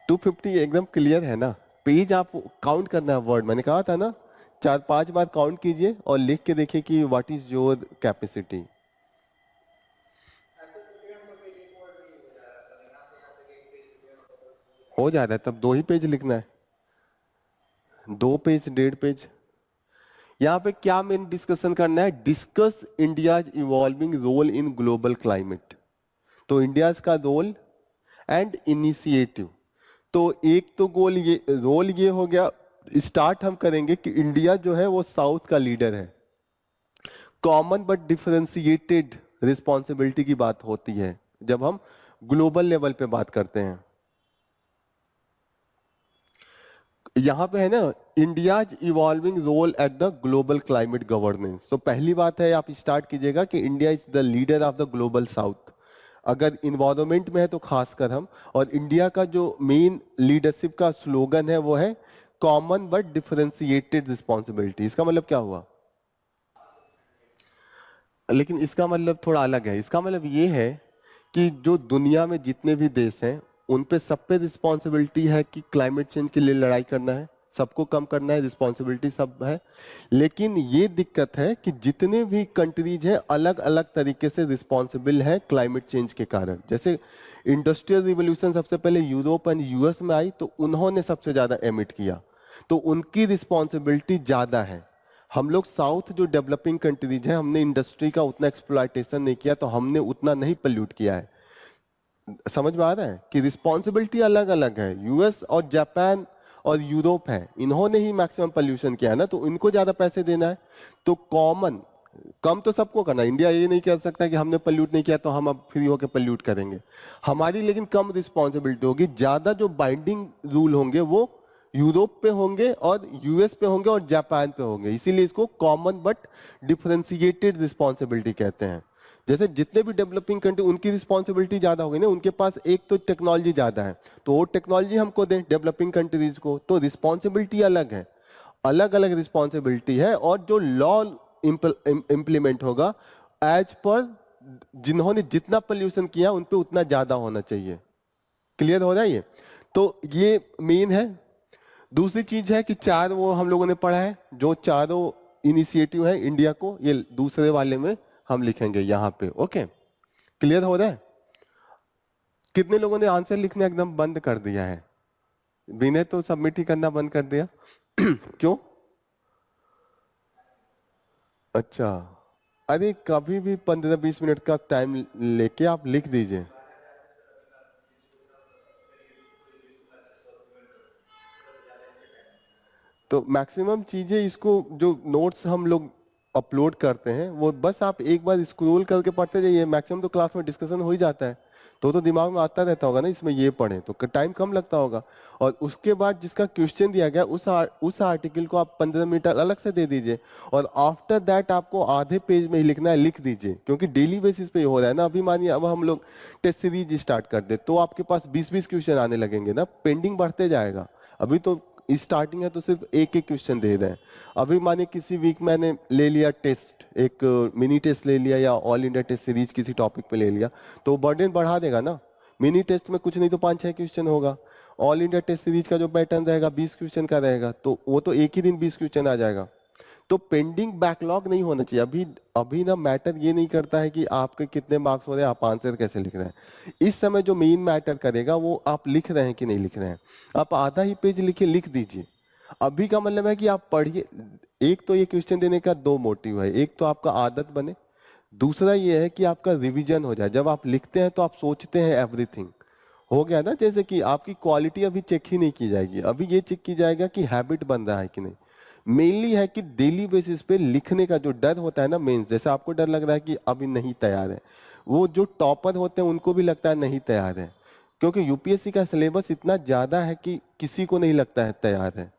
A: टू 250 एकदम क्लियर है ना, पेज आप काउंट करना है वर्ड, मैंने कहा था ना 4-5 बार काउंट कीजिए और लिख के देखिए कि व्हाट इज योर कैपेसिटी। हो जाता है, तब 2 ही पेज लिखना है, 2 पेज 1.5 पेज। यहाँ पे क्या मेन डिस्कशन करना है? Discuss India's evolving role in global climate. तो इंडियाज का रोल एंड इनिशिएटिव। तो एक तो गोल ये, रोल ये हो गया। स्टार्ट हम करेंगे कि इंडिया जो है वो साउथ का लीडर है। कॉमन बट डिफरेंशिएटेड रिस्पॉन्सिबिलिटी की बात होती है जब हम ग्लोबल लेवल पे बात करते हैं। यहां पे है ना, India's evolving role at the global climate governance. तो पहली बात है, आप स्टार्ट कीजिएगा कि India is the leader of the global south. अगर इन्वायरमेंट में है तो खासकर हम, और इंडिया का जो मेन लीडरशिप का स्लोगन है वो है कॉमन बट डिफरेंशिएटेड रिस्पॉन्सिबिलिटी। इसका मतलब क्या हुआ? लेकिन इसका मतलब थोड़ा अलग है। इसका मतलब ये है कि जो दुनिया में जितने भी देश हैं उन पे सब पे रिस्पॉन्सिबिलिटी है कि क्लाइमेट चेंज के लिए लड़ाई करना है, सबको कम करना है, रिस्पॉन्सिबिलिटी सब है। लेकिन ये दिक्कत है कि जितने भी कंट्रीज हैं अलग अलग तरीके से रिस्पॉन्सिबल है क्लाइमेट चेंज के कारण। जैसे इंडस्ट्रियल रिवोल्यूशन सबसे पहले यूरोप एंड यूएस में आई तो उन्होंने सबसे ज्यादा एमिट किया, तो उनकी रिस्पॉन्सिबिलिटी ज्यादा है। हम लोग साउथ जो डेवलपिंग कंट्रीज हैं हमने इंडस्ट्री का उतना एक्सप्लॉयटेशन नहीं किया तो हमने उतना नहीं पोल्यूट किया है। समझ में आ रहा है कि रिस्पॉन्सिबिलिटी अलग अलग है। यूएस और जापान और यूरोप है, इन्होंने ही मैक्सिमम पोल्यूशन किया है ना, तो इनको ज्यादा पैसे देना है। तो कॉमन कम तो सबको करना है। इंडिया ये नहीं कह सकता कि हमने पोल्यूट नहीं किया तो हम अब फ्री होकर पोल्यूट करेंगे। हमारी लेकिन कम रिस्पॉन्सिबिलिटी होगी, ज्यादा जो बाइंडिंग रूल होंगे वो यूरोप पे होंगे और यूएस पे होंगे और जापान पे होंगे। इसीलिए इसको कॉमन बट डिफरेंशिएटेड रिस्पॉन्सिबिलिटी कहते हैं। जैसे जितने भी डेवलपिंग कंट्री उनकी रिस्पॉन्सिबिलिटी ज्यादा होगी ना, उनके पास एक तो टेक्नोलॉजी ज्यादा है तो वो टेक्नोलॉजी हमको दें डेवलपिंग कंट्रीज को, तो रिस्पॉन्सिबिलिटी अलग है, अलग अलग रिस्पॉन्सिबिलिटी है। और जो लॉ इम्प्लीमेंट होगा एज पर जिन्होंने जितना पोल्यूशन किया उन पे उतना ज्यादा होना चाहिए। क्लियर हो रहा है ये? तो ये मेन है। दूसरी चीज है कि चार वो हम लोगों ने पढ़ा है, जो चारों इनिशिएटिव है इंडिया को, ये दूसरे वाले में हम लिखेंगे यहाँ पे। ओके, क्लियर हो रहा है? कितने लोगों ने आंसर लिखना एकदम बंद कर दिया है? विनय तो सबमिट ही करना बंद कर दिया क्यों? अच्छा, अरे कभी भी 15-20 मिनट का टाइम लेके आप लिख दीजिए। तो मैक्सिमम चीजें इसको जो नोट्स हम लोग अपलोड करते हैं वो बस आप एक बार स्क्रॉल करके पढ़ते जाइए। मैक्सिमम तो क्लास में डिस्कशन हो ही जाता है, तो दिमाग में आता रहता होगा ना, इसमें ये पढ़े तो टाइम कम लगता होगा। और उसके बाद जिसका क्वेश्चन दिया गया उस आर्टिकल को आप 15 मिनट अलग से दे दीजिए, और आफ्टर दैट आपको आधे पेज में ही लिखना है, लिख दीजिए। क्योंकि डेली बेसिस पे हो रहा है ना। अभी मानिए अब हम लोग टेस्ट सीरीज स्टार्ट कर दे तो आपके पास 20-20 क्वेश्चन आने लगेंगे ना, पेंडिंग बढ़ते जाएगा। अभी तो स्टार्टिंग है तो सिर्फ एक एक क्वेश्चन दे रहे हैं। अभी माने किसी वीक मैंने ले लिया टेस्ट, एक मिनी टेस्ट ले लिया या ऑल इंडिया टेस्ट सीरीज किसी टॉपिक पे ले लिया, तो बर्डन बढ़ा देगा ना। मिनी टेस्ट में कुछ नहीं तो 5-6 क्वेश्चन होगा, ऑल इंडिया टेस्ट सीरीज का जो पैटर्न रहेगा 20 क्वेश्चन का रहेगा, तो वो तो एक ही दिन 20 क्वेश्चन आ जाएगा। तो पेंडिंग बैकलॉग नहीं होना चाहिए। अभी अभी ना मैटर ये नहीं करता है कि आपके कितने मार्क्स हो रहे हैं, आप आंसर कैसे लिख रहे हैं। इस समय जो मेन मैटर करेगा वो आप लिख रहे हैं कि नहीं लिख रहे हैं। आप आधा ही पेज लिखे लिख दीजिए। अभी का मतलब है कि आप पढ़िए। एक तो ये क्वेश्चन देने का दो मोटिव है, एक तो आपका आदत बने, दूसरा ये है कि आपका रिवीजन हो जाए। जब आप लिखते हैं तो आप सोचते हैं एवरीथिंग। हो गया ना, जैसे कि आपकी क्वालिटी अभी चेक ही नहीं की जाएगी, अभी ये चेक की जाएगा कि हैबिट बन रहा है कि नहीं। मेनली है कि डेली बेसिस पे लिखने का जो डर होता है ना, मेंस जैसे आपको डर लग रहा है कि अभी नहीं तैयार है, वो जो टॉपर होते हैं उनको भी लगता है नहीं तैयार है। क्योंकि यूपीएससी का सिलेबस इतना ज्यादा है कि किसी को नहीं लगता है तैयार है।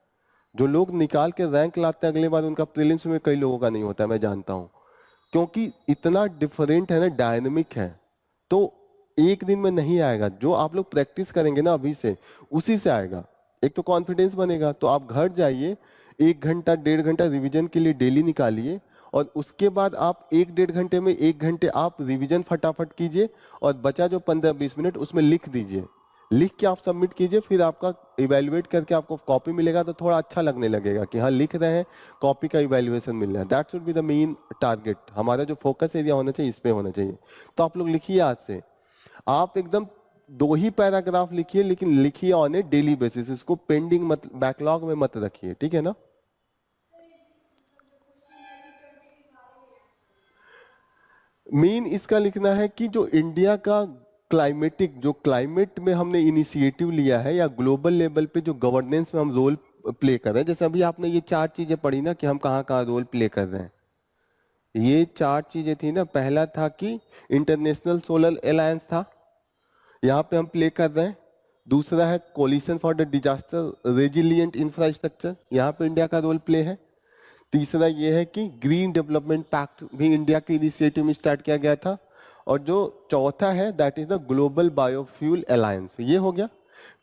A: जो लोग निकाल के रैंक लाते हैं अगले बार उनका प्रीलिम्स में कई लोगों का नहीं होता है, मैं जानता हूँ। क्योंकि इतना डिफरेंट है ना, डायनेमिक है, तो एक दिन में नहीं आएगा। जो आप लोग प्रैक्टिस करेंगे ना अभी से, उसी से आएगा। एक तो कॉन्फिडेंस बनेगा। तो आप घर जाइए, 1 घंटा 1.5 घंटा रिवीजन के लिए डेली निकालिए, और उसके बाद आप 1-1.5 घंटे में 1 घंटे आप रिवीजन फटाफट कीजिए, और बचा जो 15-20 मिनट उसमें लिख दीजिए। लिख के आप सबमिट कीजिए, फिर आपका इवेल्युएट करके आपको कॉपी मिलेगा तो थोड़ा अच्छा लगने लगेगा कि हाँ लिख रहे हैं, कॉपी का इवेल्युएशन मिल रहा है। That should be the main target. हमारा जो फोकस एरिया होना चाहिए इस पे होना चाहिए। तो आप लोग लिखिए आज से, आप एकदम 2 ही पैराग्राफ लिखिए, लेकिन लिखिए ऑन ए डेली बेसिस। इसको पेंडिंग मत, बैकलॉग में मत रखिए, ठीक है ना। मेन इसका लिखना है कि जो इंडिया का क्लाइमेटिक, जो क्लाइमेट में हमने इनिशिएटिव लिया है, या ग्लोबल लेवल पे जो गवर्नेंस में हम रोल प्ले कर रहे हैं। जैसे अभी आपने ये 4 चीजें पढ़ी ना कि हम कहाँ कहाँ रोल प्ले कर रहे हैं। ये 4 चीजें थी ना। पहला था कि इंटरनेशनल सोलर अलायंस था, यहाँ पे हम प्ले कर रहे हैं। दूसरा है coalition for the disaster resilient infrastructure, यहाँ पे इंडिया का रोल प्ले है। तीसरा ये है कि ग्रीन डेवलपमेंट पैक्ट भी इंडिया के इनिशिएटिव में स्टार्ट किया गया था। और जो चौथा है that is the global biofuel alliance. ये हो गया।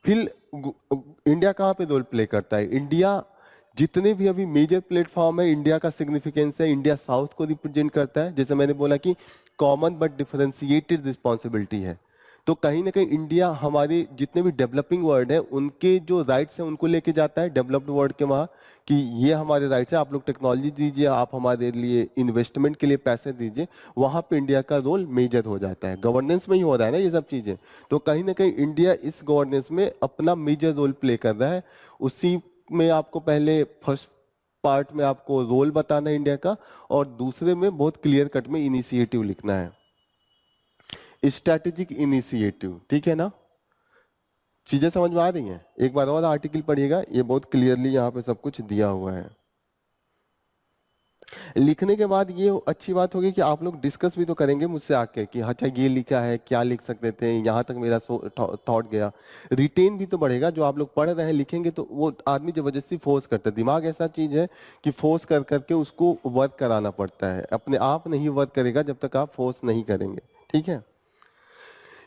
A: फिर इंडिया कहाँ पे रोल प्ले करता है? इंडिया जितने भी अभी मेजर प्लेटफॉर्म है, इंडिया का सिग्निफिकेंस है, इंडिया साउथ को रिप्रेजेंट करता है। जैसे मैंने बोला कि कॉमन बट डिफरेंशिएटेड रिस्पॉन्सिबिलिटी है, तो कहीं ना कहीं इंडिया हमारे जितने भी डेवलपिंग वर्ल्ड है उनके जो राइट्स हैं उनको लेके जाता है डेवलप्ड वर्ल्ड के वहाँ, कि ये हमारे राइट्स है, आप लोग टेक्नोलॉजी दीजिए, आप हमारे लिए इन्वेस्टमेंट के लिए पैसे दीजिए। वहाँ पे इंडिया का रोल मेजर हो जाता है। गवर्नेंस में ही हो रहा है ना ये सब चीज़ें, तो कहीं ना कहीं इंडिया इस गवर्नेंस में अपना मेजर रोल प्ले कर रहा है। उसी में आपको पहले फर्स्ट पार्ट में आपको रोल बताना है इंडिया का, और दूसरे में बहुत क्लियर कट में इनिशिएटिव लिखना है, स्ट्रैटेजिक इनिशिएटिव। ठीक है ना? चीजें समझ में आ रही हैं? एक बार और आर्टिकल पढ़िएगा, ये बहुत क्लियरली यहाँ पे सब कुछ दिया हुआ है। लिखने के बाद ये अच्छी बात होगी कि आप लोग डिस्कस भी तो करेंगे मुझसे आके कि अच्छा ये लिखा है, क्या लिख सकते थे, यहाँ तक मेरा थॉट गया। रिटेन भी तो बढ़ेगा। जो आप लोग पढ़ रहे हैं लिखेंगे तो वो आदमी जबरदस्ती फोर्स करता है। दिमाग ऐसा चीज है कि फोर्स कर करके उसको वर्क कराना पड़ता है, अपने आप नहीं वर्क करेगा जब तक आप फोर्स नहीं करेंगे। ठीक है?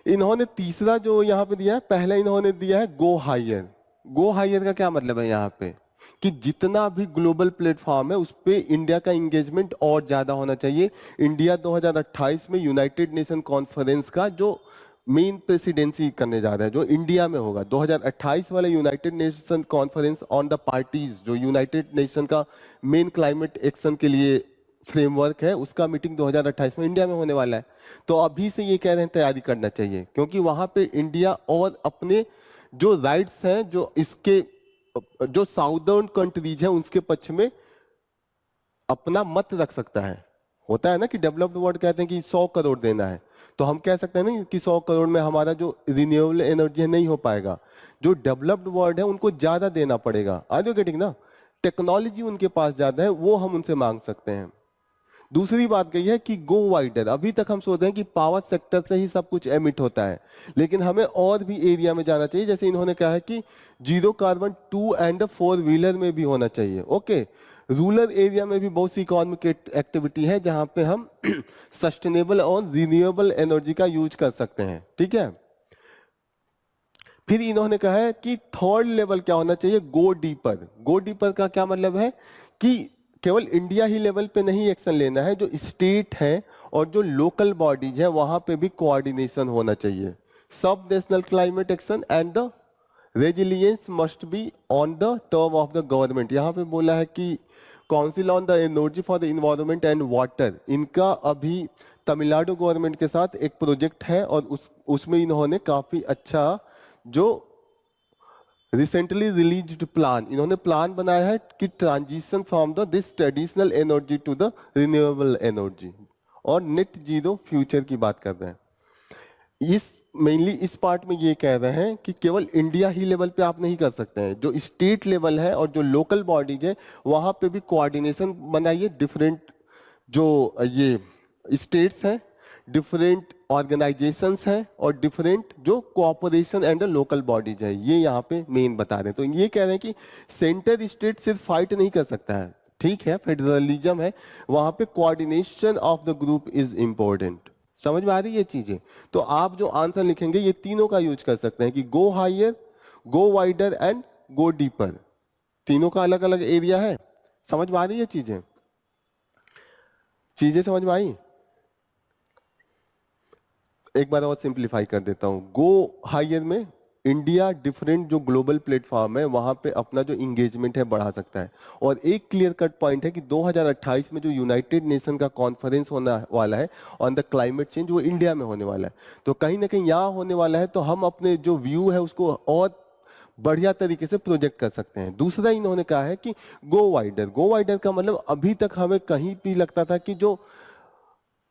A: इन्होंने तीसरा जो यहाँ पे दिया है, पहला इन्होंने दिया है गो हायर। गो हायर का क्या मतलब है यहाँ पे? कि जितना भी ग्लोबल प्लेटफॉर्म है उस पे इंडिया का एंगेजमेंट और ज्यादा होना चाहिए। इंडिया 2028 में यूनाइटेड नेशन कॉन्फ्रेंस का जो मेन प्रेसिडेंसी करने जा रहा है, जो इंडिया में होगा 2028 वाला United nation conference on the parties, जो यूनाइटेड नेशन का मेन क्लाइमेट एक्शन के लिए फ्रेमवर्क है, उसका मीटिंग 2028 में इंडिया में होने वाला है। तो अभी से ये कह रहे हैं तैयारी करना चाहिए, क्योंकि वहां पे इंडिया और अपने जो राइट्स हैं, जो इसके जो साउदर्न कंट्रीज है उसके पक्ष में अपना मत रख सकता है। होता है ना कि डेवलप्ड वर्ल्ड कहते हैं कि 100 करोड़ देना है, तो हम कह सकते हैं ना कि 100 करोड़ में हमारा जो रिन्यूएबल एनर्जी है नहीं हो पाएगा। जो डेवलप्ड वर्ल्ड है उनको ज्यादा देना पड़ेगा। आर यू गेटिंग ना? टेक्नोलॉजी उनके पास ज्यादा है, वो हम उनसे मांग सकते हैं। दूसरी बात कही है कि गो वाइडर। अभी तक हम सोच रहे हैं कि पावर सेक्टर से ही सब कुछ एमिट होता है, लेकिन हमें और भी एरिया में जाना चाहिए। जैसे इन्होंने कहा है कि 0 कार्बन 2 एंड 4 व्हीलर में भी होना चाहिए। ओके, रूरल एरिया में भी बहुत सी इकोनॉमिक एक्टिविटी है जहां पे हम सस्टेनेबल और रिन्यूएबल एनर्जी का यूज कर सकते हैं। ठीक है? फिर इन्होंने कहा है कि थर्ड लेवल क्या होना चाहिए? Go deeper. गो डीपर का क्या मतलब है? कि केवल इंडिया ही लेवल पे नहीं एक्शन लेना है, जो स्टेट है और जो लोकल बॉडीज है वहां पे भी कोऑर्डिनेशन होना चाहिए। सब national climate action and the resilience must be on the term of the government. यहाँ पे बोला है कि council on the energy for the environment and water, इनका अभी तमिलनाडु गवर्नमेंट के साथ एक प्रोजेक्ट है, और उसमें इन्होंने काफी अच्छा जो रिसेंटली रिलीज्ड प्लान, इन्होंने प्लान बनाया है कि transition from the this traditional energy to the renewable energy, और नेट जीरो फ्यूचर की बात कर रहे हैं। इस मेनली इस पार्ट में ये कह रहे हैं कि केवल इंडिया ही लेवल पे आप नहीं कर सकते हैं, जो स्टेट लेवल है और जो लोकल बॉडीज है वहां पे भी कोऑर्डिनेशन बनाइए। डिफरेंट जो ये स्टेट्स हैं, डिफरेंट ऑर्गेनाइजेशंस हैं, और डिफरेंट जो कोऑपरेशन एंड लोकल बॉडीज है, ये यहाँ पे मेन बता रहे हैं। तो ये कह रहे हैं कि सेंटर स्टेट सिर्फ फाइट नहीं कर सकता है, ठीक है, फेडरलिज्म है, वहां पे coordination of the group is important. समझ में आ रही है ये चीजें? तो आप जो आंसर लिखेंगे ये तीनों का यूज कर सकते हैं कि go higher, go wider and go deeper. तीनों का अलग अलग एरिया है। समझ में आ रही है चीजें? चीजें समझ में आई? एक बार और सिंप्लीफाई कर देता हूं। गो हायर में इंडिया डिफरेंट जो ग्लोबल प्लेटफॉर्म है वहां पे अपना जो इंगेजमेंट है बढ़ा सकता है। और एक क्लियर कट पॉइंट है कि 2028 में जो यूनाइटेड नेशन का कॉन्फ्रेंस होने वाला है ऑन द क्लाइमेट चेंज, वो इंडिया में होने वाला है। तो कहीं ना कहीं यहाँ होने वाला है, तो हम अपने जो व्यू है उसको और बढ़िया तरीके से प्रोजेक्ट कर सकते हैं। दूसरा इन्होंने कहा है कि गो वाइडर। गो वाइडर का मतलब अभी तक हमें कहीं भी लगता था कि जो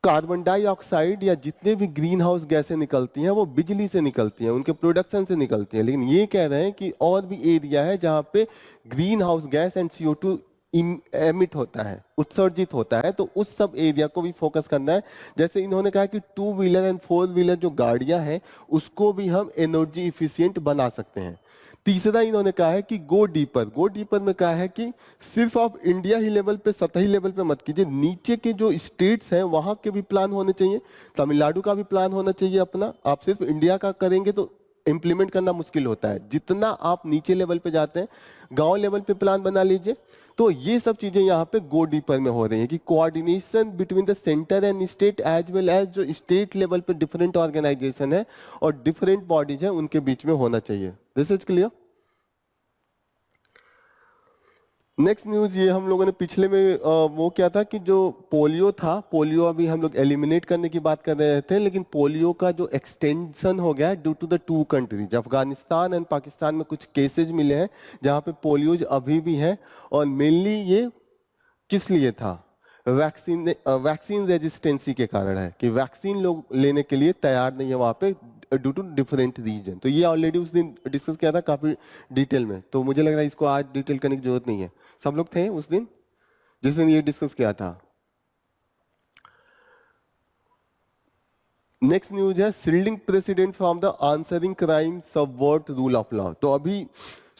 A: कार्बन डाइऑक्साइड या जितने भी ग्रीन हाउस गैसें निकलती हैं वो बिजली से निकलती हैं, उनके प्रोडक्शन से निकलती हैं। लेकिन ये कह रहे हैं कि और भी एरिया है जहां पे green house gas and CO2 emit होता है, उत्सर्जित होता है, तो उस सब एरिया को भी फोकस करना है। जैसे इन्होंने कहा कि 2 व्हीलर एंड 4 व्हीलर जो गाड़ियां हैं उसको भी हम एनर्जी इफिशियंट बना सकते हैं। तीसरा इन्होंने कहा है कि गो डीपर। गो डीपर में कहा है कि सिर्फ आप इंडिया ही लेवल पे, सतही लेवल पे मत कीजिए, नीचे के जो स्टेट्स हैं वहां के भी प्लान होने चाहिए, तमिलनाडु का भी प्लान होना चाहिए अपना। आप सिर्फ इंडिया का करेंगे तो इंप्लीमेंट करना मुश्किल होता है। जितना आप नीचे लेवल पे जाते हैं, गांव लेवल पे प्लान बना लीजिए। तो ये सब चीजें यहाँ पे गो डीपर में हो रही है कि coordination between the centre and state as well as जो स्टेट लेवल पे डिफरेंट ऑर्गेनाइजेशन है और डिफरेंट बॉडीज है उनके बीच में होना चाहिए। This is clear. Next news ये हम लोगों ने पिछले में वो क्या था कि जो पोलियो था, पोलियो अभी हम लोग एलिमिनेट करने की बात कर रहे थे, लेकिन पोलियो का जो एक्सटेंशन हो गया due to the 2 countries, Afghanistan and Pakistan में कुछ केसेज मिले हैं जहां पे पोलियोज अभी भी है। और मेनली ये किस लिए था? वैक्सीन रेजिस्टेंसी के कारण है कि वैक्सीन लोग लेने के लिए तैयार नहीं है वहां पे ड्यू टू डिफरेंट रीजन। तो ये ऑलरेडी उस दिन डिस्कस किया था काफी डिटेल में, तो मुझे लग रहा है इसको आज डिटेल करने की जरूरत नहीं है। सब लोग थे उस दिन जिस दिन ये डिस्कस किया था। नेक्स्ट न्यूज है shielding president from the answering crime subvert rule of law. तो अभी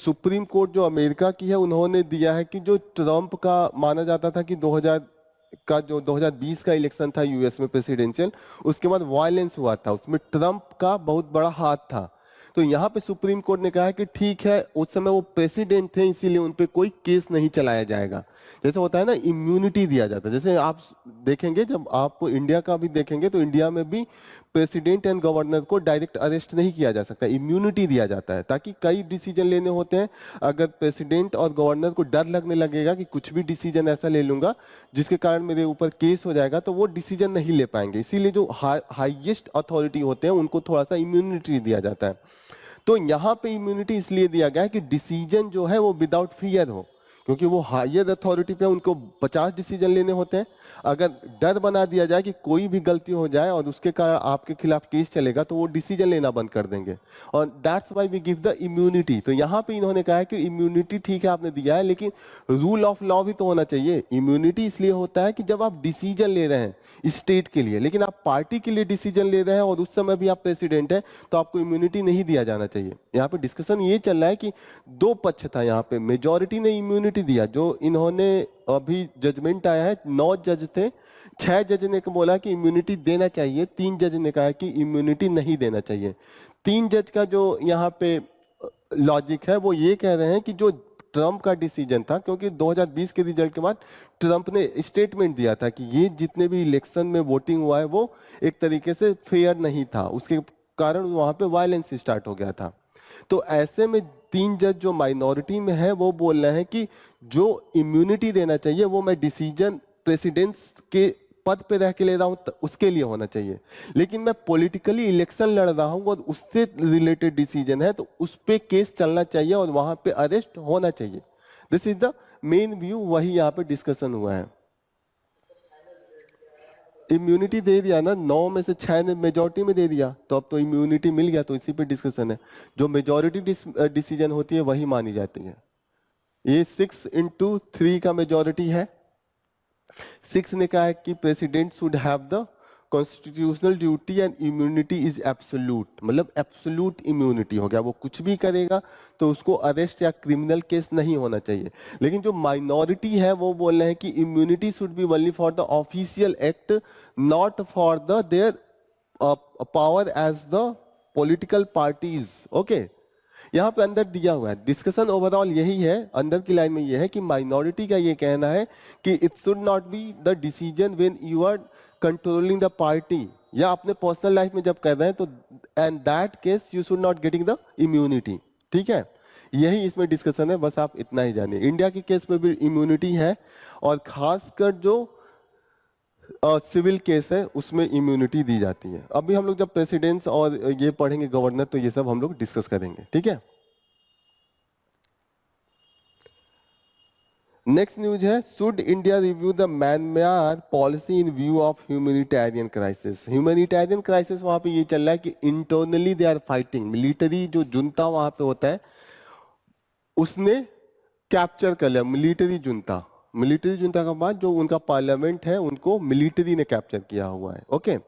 A: सुप्रीम कोर्ट जो अमेरिका की है उन्होंने दिया है कि जो ट्रंप का माना जाता था कि 2020 का इलेक्शन था यूएस में प्रेसिडेंशियल, उसके बाद वायलेंस हुआ था, उसमें ट्रंप का बहुत बड़ा हाथ था। तो यहाँ पे सुप्रीम कोर्ट ने कहा है कि ठीक है, उस समय वो प्रेसिडेंट थे इसीलिए उन पे कोई केस नहीं चलाया जाएगा। जैसे होता है ना, इम्यूनिटी दिया जाता है। जैसे आप देखेंगे, जब आप इंडिया का भी देखेंगे तो इंडिया में भी प्रेसिडेंट एंड गवर्नर को डायरेक्ट अरेस्ट नहीं किया जा सकता, इम्यूनिटी दिया जाता है ताकि कई डिसीजन लेने होते हैं। अगर प्रेसिडेंट और गवर्नर को डर लगने लगेगा कि कुछ भी डिसीजन ऐसा ले लूंगा जिसके कारण मेरे ऊपर केस हो जाएगा, तो वो डिसीजन नहीं ले पाएंगे। इसीलिए जो हाईएस्ट अथॉरिटी होते हैं उनको थोड़ा सा इम्यूनिटी दिया जाता है। तो यहाँ पे इम्यूनिटी इसलिए दिया गया है कि डिसीजन जो है वो विदाउट फियर हो, क्योंकि वो हायर अथॉरिटी पे उनको 50 डिसीजन लेने होते हैं। अगर डर बना दिया जाए कि कोई भी गलती हो जाए और उसके कारण आपके खिलाफ केस चलेगा तो वो डिसीजन लेना बंद कर देंगे, और that's why we give the immunity. तो यहाँ पे इन्होंने कहा है कि इम्यूनिटी ठीक है आपने दिया है, लेकिन रूल ऑफ लॉ भी तो होना चाहिए। इम्यूनिटी इसलिए होता है कि जब आप डिसीजन ले रहे हैं स्टेट के लिए, लेकिन आप पार्टी के लिए डिसीजन ले रहे हैं और उस समय भी आप प्रेसिडेंट हैं, तो आपको इम्यूनिटी नहीं दिया जाना चाहिए। यहाँ पे डिस्कशन ये चल रहा है कि दो पक्ष था। यहाँ पे मेजॉरिटी ने इम्यूनिटी दिया, जो इन्होंने अभी जजमेंट आया है 9 जज थे, 6 जज ने बोला कि इम्यूनिटी देना चाहिए, 3 जज ने कहा कि इम्यूनिटी नहीं देना चाहिए। 3 जज का जो यहाँ पे लॉजिक है वो ये कह रहे हैं कि जो ट्रंप का डिसीजन था, क्योंकि 2020 के रिजल्ट के बाद ट्रंप ने स्टेटमेंट दिया था कि ये जितने भी इलेक्शन में वोटिंग हुआ है वो एक तरीके से फेयर नहीं था, उसके कारण वहां पे वायलेंस स्टार्ट हो गया था। तो ऐसे में 3 जज जो माइनॉरिटी में है वो बोल रहे हैं कि जो इम्यूनिटी देना चाहिए वो मैं डिसीजन प्रेसिडेंट के पद पे रह के ले रहा हूं उसके लिए होना चाहिए, लेकिन मैं पॉलिटिकली इलेक्शन लड़ रहा हूं और उससे रिलेटेड डिसीजन है तो उस पे केस चलना चाहिए और वहां पे अरेस्ट होना चाहिए। This is the main view, वही यहाँ पे डिस्कशन हुआ है। इम्यूनिटी दे दिया ना, 9 में से 6 ने मेजोरिटी में दे दिया, तो अब तो इम्यूनिटी मिल गया, तो इसी पे डिस्कशन है। जो मेजोरिटी डिसीजन होती है वही मानी जाती है। ये 6/3 का मेजोरिटी है। 6 ने कहा है कि president should have the constitutional duty and immunity is absolute, मतलब एब्सोल्यूट इम्यूनिटी हो गया, वो कुछ भी करेगा तो उसको अरेस्ट या क्रिमिनल केस नहीं होना चाहिए। लेकिन जो माइनॉरिटी है वो बोल रहे हैं कि immunity should be only for the official act, not for the their power as the political parties. Okay, यहाँ पे अंदर दिया हुआ है, डिस्कशन ओवरऑल यही है, अंदर की लाइन में ये है कि माइनॉरिटी का ये कहना है कि it should not be the decision when you are controlling the party, या अपने पर्सनल लाइफ में जब कर रहे हैं तो and that case you should not getting the immunity. ठीक है, यही इसमें डिस्कशन है, बस आप इतना ही जानिए। इंडिया के केस में भी इम्यूनिटी है, और खासकर जो सिविल केस है उसमें इम्यूनिटी दी जाती है। अभी हम लोग जब प्रेसिडेंट्स और ये पढ़ेंगे गवर्नर, तो ये सब हम लोग डिस्कस करेंगे। ठीक है, नेक्स्ट न्यूज है, should India review the Myanmar policy in view of humanitarian crisis. Humanitarian crisis वहां पे ये चल रहा है कि internally they are fighting, military जो जुनता वहां पे होता है उसने कैप्चर कर लिया, मिलिट्री जुनता मिलिट्री जुंटा का बाद जो उनका पार्लियामेंट है उनको मिलिट्री ने कैप्चर किया हुआ है। ओके,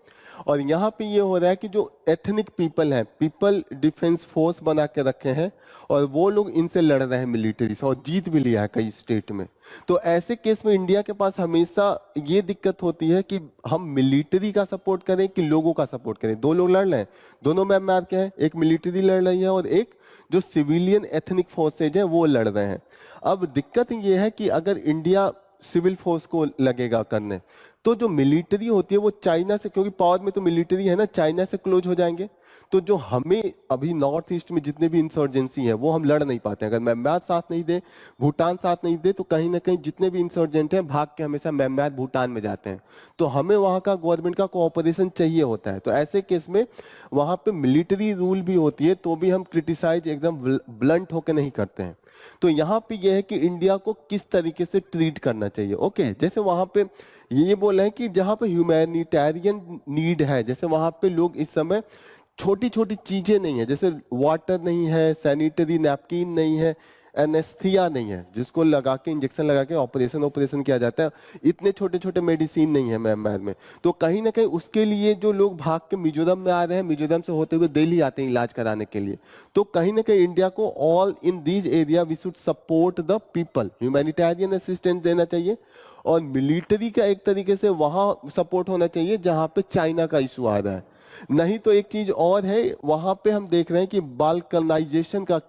A: और यहाँ पे ये हो रहा है कि जो एथनिक पीपल है, पीपल डिफेंस फोर्स बना के रखे हैं और वो लोग इनसे लड़ रहे हैं मिलिट्री से और जीत भी लिया है कई स्टेट में। तो ऐसे केस में इंडिया के पास हमेशा ये दिक्कत होती है कि हम मिलिट्री का सपोर्ट करें कि लोगों का सपोर्ट करें। दो लोग लड़ रहे हैं, दोनों म्यांमार के हैं, एक मिलिट्री लड़ रही है और एक जो सिविलियन एथनिक फोर्सेज है वो लड़ रहे हैं। अब दिक्कत ये है कि अगर इंडिया सिविल फोर्स को लगेगा करने तो जो मिलिट्री होती है वो चाइना से, क्योंकि पावर में तो मिलिट्री है ना, चाइना से क्लोज हो जाएंगे। तो जो हमें अभी नॉर्थ ईस्ट में जितने भी इंसर्जेंसी है वो हम लड़ नहीं पाते। अगर म्यांमार साथ नहीं दे, भूटान साथ नहीं दे, तो कहीं ना कहीं जितने भी इंसर्जेंट हैं भाग के हमेशा म्यांमार भूटान में जाते हैं। तो हमें वहाँ का गवर्नमेंट का कोऑपरेशन चाहिए होता है। तो ऐसे केस में वहाँ पे मिलिट्री रूल भी होती है तो भी हम क्रिटिसाइज एकदम ब्लंट होकर नहीं करते हैं। तो यहाँ पे यह है कि इंडिया को किस तरीके से ट्रीट करना चाहिए। ओके, जैसे वहाँ पे ये बोला है कि जहाँ पे ह्यूमैनिटेरियन नीड है, जैसे वहाँ पे लोग इस समय छोटी छोटी चीजें नहीं है, जैसे वाटर नहीं है, सैनिटरी नैपकिन नहीं है, एनेस्थीसिया नहीं है जिसको लगा के इंजेक्शन लगा के ऑपरेशन किया जाता है, इतने छोटे छोटे मेडिसिन नहीं है म्यांमार में। तो कहीं ना कहीं उसके लिए जो लोग भाग के मिजोरम में आ रहे हैं, मिजोरम से होते हुए दिल्ली आते हैं इलाज कराने के लिए। तो कहीं ना कहीं इंडिया को all in these area we should support the people, humanitarian assistance देना चाहिए। और मिलिट्री का एक तरीके से वहां सपोर्ट होना चाहिए जहां पे चाइना का इशू आ रहा है। नहीं तो एक चीज और है, वहां पे हम देख रहे हैं कि बाल्कनाइजेशन का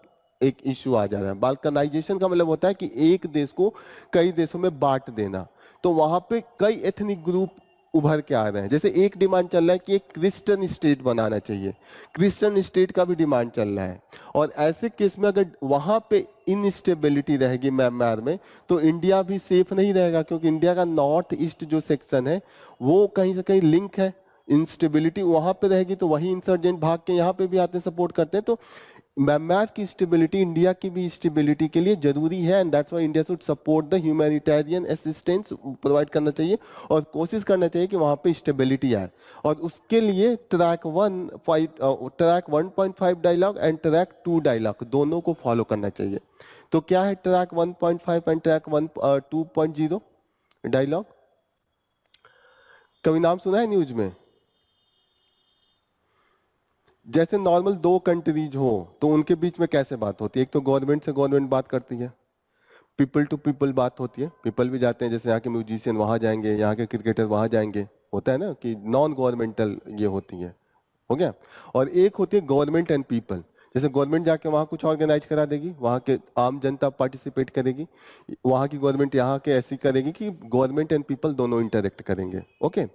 A: एक इशू आ जा रहा है। बाल्कनाइजेशन का मतलब होता है कि एक देश को कई देशों में बांट देना। तो वहां पे कई एथनिक ग्रुप उभर के आ रहे हैं। जैसे एक डिमांड चल रहा है कि एक क्रिश्चियन स्टेट बनाना चाहिए, क्रिश्चियन स्टेट का भी डिमांड चल रहा है। और ऐसे केस में अगर वहां पे इनस्टेबिलिटी रहेगी म्यांमार में तो इंडिया भी सेफ नहीं रहेगा, क्योंकि इंडिया का नॉर्थ ईस्ट जो सेक्शन है वो कहीं से कहीं लिंक है। इंस्टेबिलिटी वहां पे रहेगी तो वही इंसर्जेंट भाग के यहाँ पे भी आते हैं, सपोर्ट करते हैं। तो म्यांमार की स्टेबिलिटी इंडिया की भी स्टेबिलिटी के लिए जरूरी है and that's why India should support the humanitarian assistance provide करना चाहिए और कोशिश करना चाहिए कि वहां पे स्टेबिलिटी आए। और उसके लिए track 1.5 dialogue and track 2 dialogue दोनों को फॉलो करना चाहिए। तो क्या है ट्रैक 1.5 एंड ट्रैक 2.0 डायलॉग? कभी नाम सुना है न्यूज में? जैसे नॉर्मल दो कंट्रीज हो तो उनके बीच में कैसे बात होती है? एक तो गवर्नमेंट से गवर्नमेंट बात करती है, पीपल टू पीपल बात होती है, पीपल भी जाते हैं, जैसे यहाँ के म्यूजिशियन वहां जाएंगे, यहाँ के क्रिकेटर वहां जाएंगे, होता है ना कि नॉन गवर्नमेंटल ये होती है, हो गया। और एक होती है गवर्नमेंट एंड पीपल, जैसे गवर्नमेंट जाके वहां कुछ ऑर्गेनाइज करा देगी, वहां के आम जनता पार्टिसिपेट करेगी, वहां की गवर्नमेंट यहाँ के ऐसी करेगी कि गवर्नमेंट एंड पीपल दोनों इंटरेक्ट करेंगे। ओके,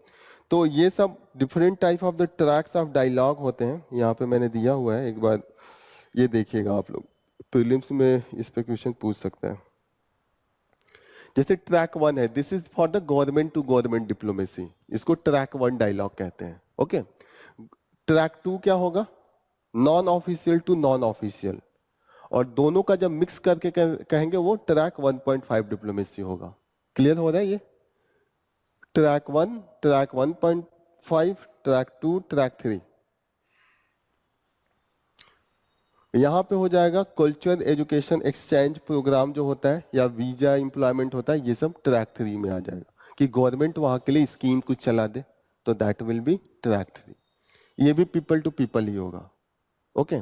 A: तो ये सब different type of the tracks of dialogue होते हैं। यहाँ पे मैंने दिया हुआ है, एक बार ये देखिएगा आप लोग, प्रीलिम्स में इस पे क्वेश्चन पूछ सकते हैं। जैसे ट्रैक 1 है, this is for the government to government diplomacy, इसको ट्रैक 1 डायलॉग कहते हैं। ओके, ट्रैक 2 क्या होगा? Non official to non official, और दोनों का जब मिक्स करके कहेंगे वो ट्रैक 1.5 डिप्लोमेसी होगा। क्लियर हो रहा है ये? Track 1, track 1.5, track 2, track 3। यहां पे हो जाएगा कल्चर एजुकेशन एक्सचेंज प्रोग्राम जो होता है या वीजा एम्प्लॉयमेंट होता है, ये सब ट्रैक 3 में आ जाएगा कि गवर्नमेंट वहां के लिए स्कीम कुछ चला दे, तो दैट विल बी ट्रैक 3। ये भी पीपल टू पीपल ही होगा। ओके,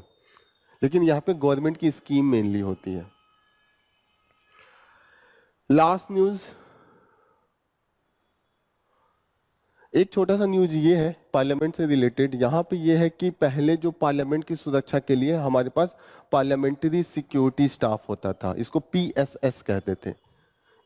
A: लेकिन यहाँ पे गवर्नमेंट की स्कीम मेनली होती है। लास्ट न्यूज, एक छोटा सा न्यूज ये है पार्लियामेंट से रिलेटेड। यहाँ पे ये है कि पहले जो पार्लियामेंट की सुरक्षा के लिए हमारे पास पार्लियामेंट्री सिक्योरिटी स्टाफ होता था, इसको पीएसएस कहते थे।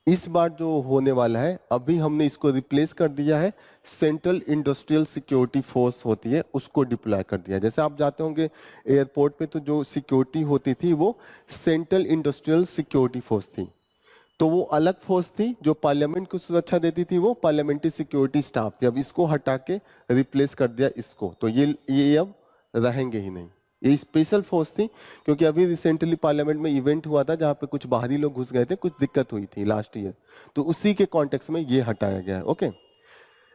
A: इस बार जो होने वाला है, अभी हमने इसको रिप्लेस कर दिया है, सेंट्रल इंडस्ट्रियल सिक्योरिटी फोर्स होती है उसको डिप्लॉय कर दिया। जैसे आप जाते होंगे एयरपोर्ट पे तो जो सिक्योरिटी होती थी वो सेंट्रल इंडस्ट्रियल सिक्योरिटी फोर्स थी, तो वो अलग फोर्स थी जो पार्लियामेंट को सुरक्षा देती थी, वो पार्लियामेंट्री सिक्योरिटी स्टाफ थी। अब इसको हटा के रिप्लेस कर दिया इसको, तो ये अब रहेंगे ही नहीं। ये स्पेशल फोर्स थी क्योंकि अभी रिसेंटली पार्लियामेंट में इवेंट हुआ था जहां पे कुछ बाहरी लोग घुस गए थे, कुछ दिक्कत हुई थी लास्ट ईयर, तो उसी के कॉन्टेक्स्ट में ये हटाया गया है। ओके,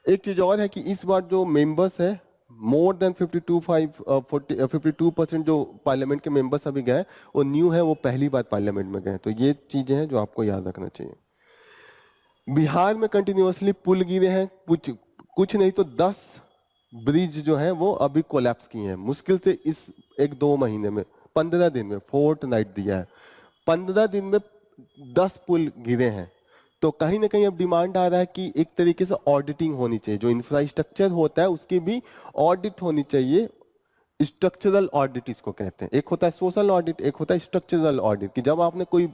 A: एक चीज और है कि इस बार जो मेंबर्स है मोर देन 52% जो पार्लियामेंट के मेंबर्स अभी गए वो न्यू है, वो पहली बार पार्लियामेंट में गए, तो ये चीजें हैं जो आपको याद रखना चाहिए। बिहार में कंटिन्यूअसली पुल गिरे हैं, कुछ कुछ नहीं तो 10 ब्रिज जो है वो अभी कोलैप्स किए हैं, मुश्किल से इस 1-2 महीने में, 15 दिन में, फोर्ट नाइट दिया है, 15 दिन में 10 पुल गिरे हैं। तो कहीं ना कहीं अब डिमांड आ रहा है कि एक तरीके से ऑडिटिंग होनी चाहिए, जो इंफ्रास्ट्रक्चर होता है उसकी भी ऑडिट होनी चाहिए। स्ट्रक्चरल ऑडिट इसको कहते हैं। एक होता है सोशल ऑडिट, एक होता है स्ट्रक्चरल ऑडिट, कि जब आपने कोई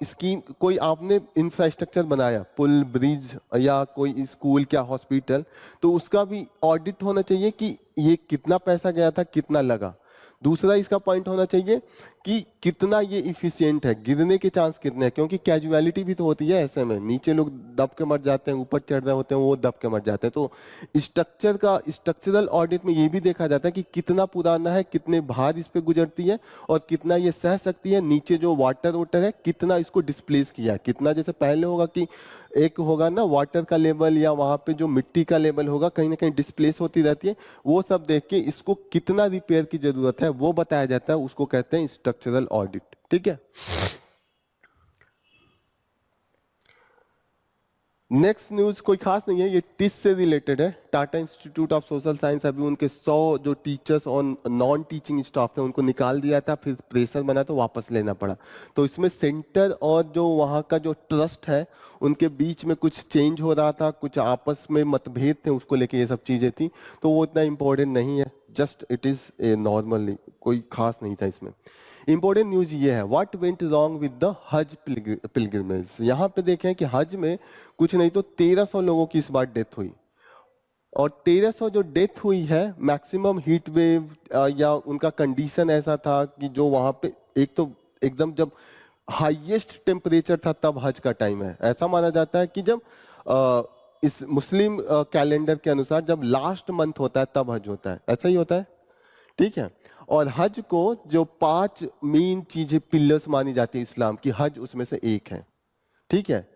A: स्कीम, कोई आपने इंफ्रास्ट्रक्चर बनाया, पुल ब्रिज या कोई स्कूल क्या हॉस्पिटल, तो उसका भी ऑडिट होना चाहिए कि ये कितना पैसा गया था, कितना लगा। दूसरा इसका पॉइंट होना चाहिए कि कितना ये इफिशिएंट है, गिरने के चांस कितने हैं, क्योंकि कैजुअलिटी भी तो होती है ऐसे में, नीचे लोग दब के मर जाते हैं, ऊपर चढ़ रहे होते हैं वो दब के मर जाते हैं। तो स्ट्रक्चर का, स्ट्रक्चरल ऑडिट में ये भी देखा जाता है कि कितना पुराना है, कितने भार इस पे गुजरती है और कितना ये सह सकती है, नीचे जो वाटर वोटर है कितना इसको डिस्प्लेस किया है, कितना, जैसे पहले होगा कि एक होगा ना वाटर का लेवल या वहां पे जो मिट्टी का लेवल होगा कहीं ना कहीं डिस्प्लेस होती रहती है, वो सब देख के इसको कितना रिपेयर की जरूरत है वो बताया जाता है, उसको कहते हैं स्ट्रक्चरल ऑडिट। ठीक है। नेक्स्ट न्यूज कोई खास नहीं है, ये टिस से रिलेटेड है। Tata institute of social science अभी उनके 100 जो टीचर्स और नॉन टीचिंग स्टाफ थे उनको निकाल दिया था, फिर प्रेशर बना तो वापस लेना पड़ा। तो इसमें सेंटर और जो वहाँ का जो ट्रस्ट है उनके बीच में कुछ चेंज हो रहा था, कुछ आपस में मतभेद थे, उसको लेके ये सब चीजें थी। तो वो इतना इंपॉर्टेंट नहीं है, just it is a normally, कोई खास नहीं था इसमें। इंपॉर्टेंट न्यूज ये है, what went wrong with the hajj pilgrimage. यहाँ पे देखें कि हज में कुछ नहीं तो 1300 लोगों की इस बार डेथ हुई, और 1300 जो डेथ हुई है, मैक्सिमम हीट वेव या उनका कंडीशन ऐसा था कि जो वहां पे एक तो एकदम जब हाईएस्ट टेम्परेचर था तब हज का टाइम है। ऐसा माना जाता है कि जब इस मुस्लिम कैलेंडर के अनुसार जब लास्ट मंथ होता है तब हज होता है, ऐसा ही होता है। ठीक है। और हज को जो 5 मेन चीजें, पिलर्स मानी जाती है इस्लाम की, हज उसमें से एक है। ठीक है।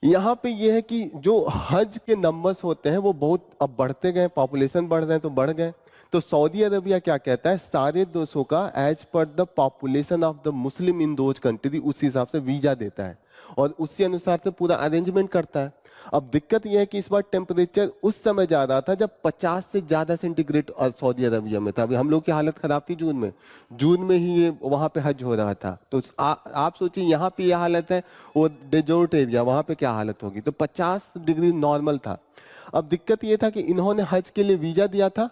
A: यहाँ पे ये है कि जो हज के नंबर्स होते हैं वो बहुत अब बढ़ते गए, पॉपुलेशन बढ़ रहे हैं तो बढ़ गए। तो सऊदी अरबिया क्या कहता है, 250 का as per the population of the Muslim in those country, उस हिसाब से वीजा देता है और उसी अनुसार से पूरा अरेंजमेंट करता है। अब दिक्कत यह है कि इस बार टेम्परेचर उस समय जा रहा था जब 50 से ज्यादा सेंटीग्रेड सऊदी अरबिया में था। अभी हम लोग की हालत खराब थी जून में ही ये वहां पे हज हो रहा था। तो आप सोचिए यहाँ पे ये हालत है, वो डेजर्ट एरिया, वहां पे क्या हालत होगी। तो 50 डिग्री नॉर्मल था। अब दिक्कत ये था कि इन्होंने हज के लिए वीजा दिया था,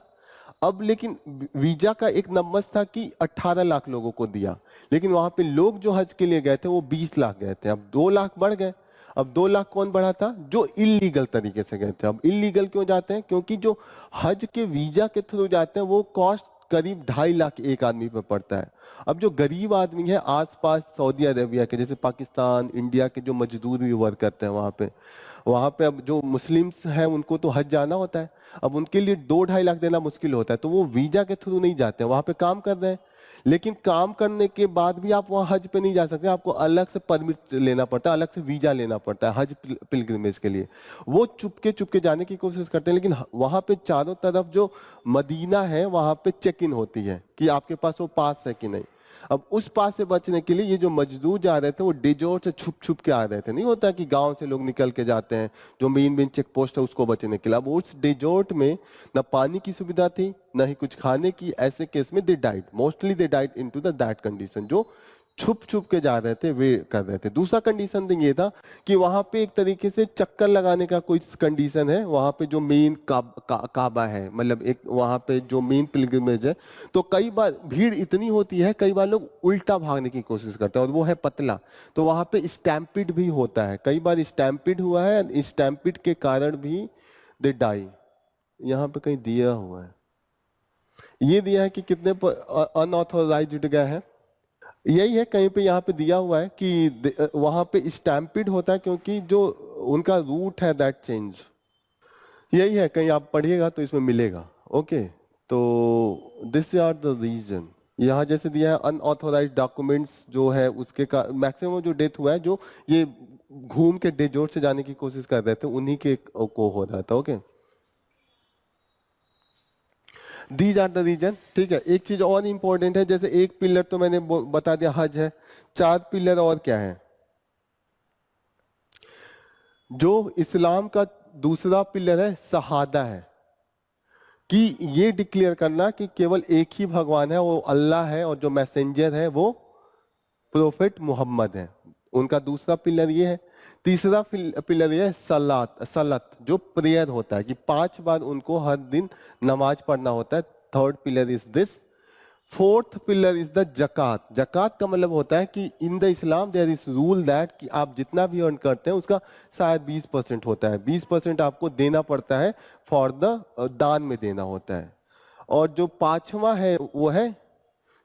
A: अब लेकिन वीजा का एक नंबर था कि 18 लाख लोगों को दिया, लेकिन वहां पे लोग जो हज के लिए गए थे वो 20 लाख गए थे। अब 2 लाख बढ़ गए। अब 2 लाख कौन बढ़ा था, जो इलीगल तरीके से गए थे। अब इलीगल क्यों जाते हैं, क्योंकि जो हज के वीजा के थ्रू जाते हैं वो कॉस्ट करीब 2.5 लाख एक आदमी पे पड़ता है। अब जो गरीब आदमी है आसपास सऊदी अरेबिया के, जैसे पाकिस्तान, इंडिया के जो मजदूर भी वर्क करते हैं वहां पे अब जो मुस्लिम्स हैं उनको तो हज जाना होता है। अब उनके लिए 2-2.5 लाख देना मुश्किल होता है, तो वो वीजा के थ्रू नहीं जाते हैं, वहां पे काम कर रहे हैं। लेकिन काम करने के बाद भी आप वहां हज पे नहीं जा सकते, आपको अलग से परमिट लेना पड़ता है, अलग से वीजा लेना पड़ता है हज पिलग्रिमेज के लिए। वो चुपके चुपके जाने की कोशिश करते हैं, लेकिन वहां पे चारों तरफ जो मदीना है वहां पे चेक इन होती है कि आपके पास वो पास है कि नहीं। अब उस पास से बचने के लिए ये जो मजदूर जा रहे थे वो डिजोर से छुप छुप के आ रहे थे। नहीं होता कि गांव से लोग निकल के जाते हैं, जो मेन चेक पोस्ट है उसको बचने के लिए। अब उस डिजोर्ट में न पानी की सुविधा थी न ही कुछ खाने की। ऐसे केस में they died, mostly they died into the that condition. जो छुप छुप के जा रहे थे वे कर रहे थे। दूसरा कंडीशन ये था कि वहां पे एक तरीके से चक्कर लगाने का कोई कंडीशन है, वहां पे जो मेन काबा है, मतलब एक वहां पे जो मेन पिलग्रिमेज है, तो कई बार भीड़ इतनी होती है, कई बार लोग उल्टा भागने की कोशिश करते हैं और वो है पतला, तो वहां पे स्टैम्पिड भी होता है। कई बार स्टैम्पिड हुआ है, स्टैम्पिड के कारण भी दे डाई। यहाँ पे कहीं दिया हुआ है, ये दिया है कि कितने अनऑथोराइज्ड जगह है, यही है कहीं पे यहाँ पे दिया हुआ है कि वहां पे स्टैम्पिड होता है क्योंकि जो उनका रूट है दैट चेंज। यही है, कहीं आप पढ़िएगा तो इसमें मिलेगा। ओके, तो दिस आर द रीजन। यहाँ जैसे दिया है अनऑथोराइज्ड डॉक्यूमेंट्स जो है उसके का मैक्सिमम जो डेथ हुआ है, जो ये घूम के डेजोर्ट से जाने की कोशिश कर रहे थे उन्हीं के को हो रहा था। Okay, these are the reason. ठीक है, एक चीज और इंपॉर्टेंट है, जैसे एक पिलर तो मैंने बता दिया हज है, 4 पिलर और क्या है। जो इस्लाम का दूसरा पिलर है शहादा है, कि ये डिक्लेयर करना कि केवल एक ही भगवान है, वो अल्लाह है, और जो मैसेंजर है वो प्रोफेट मोहम्मद है। उनका दूसरा पिलर ये है। तीसरा पिलर ये है सलात, सलत जो प्रेयर होता है, कि 5 बार उनको हर दिन नमाज पढ़ना होता है। Third pillar is this. Fourth pillar is the जकात। जकात का मतलब होता है कि in the Islam there is rule that कि आप जितना भी अर्न करते हैं उसका शायद 20% होता है, 20% आपको देना पड़ता है, फॉर द दान में देना होता है। और जो पांचवा है वो है,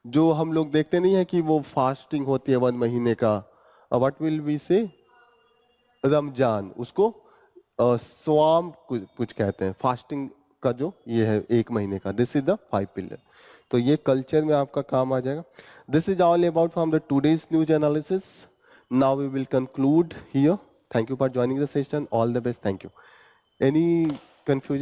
A: जो हम लोग देखते नहीं है कि वो फास्टिंग होती है 1 महीने का, व्हाट विल वी से, रमजान, उसको स्वाम कुछ कहते हैं, फास्टिंग का जो ये है 1 महीने का। This is the 5 pillar. तो ये कल्चर में आपका काम आ जाएगा। This is all about from the today's news analysis. Now we will conclude here. Thank you for joining the session. All the best. Thank you. Any confusion?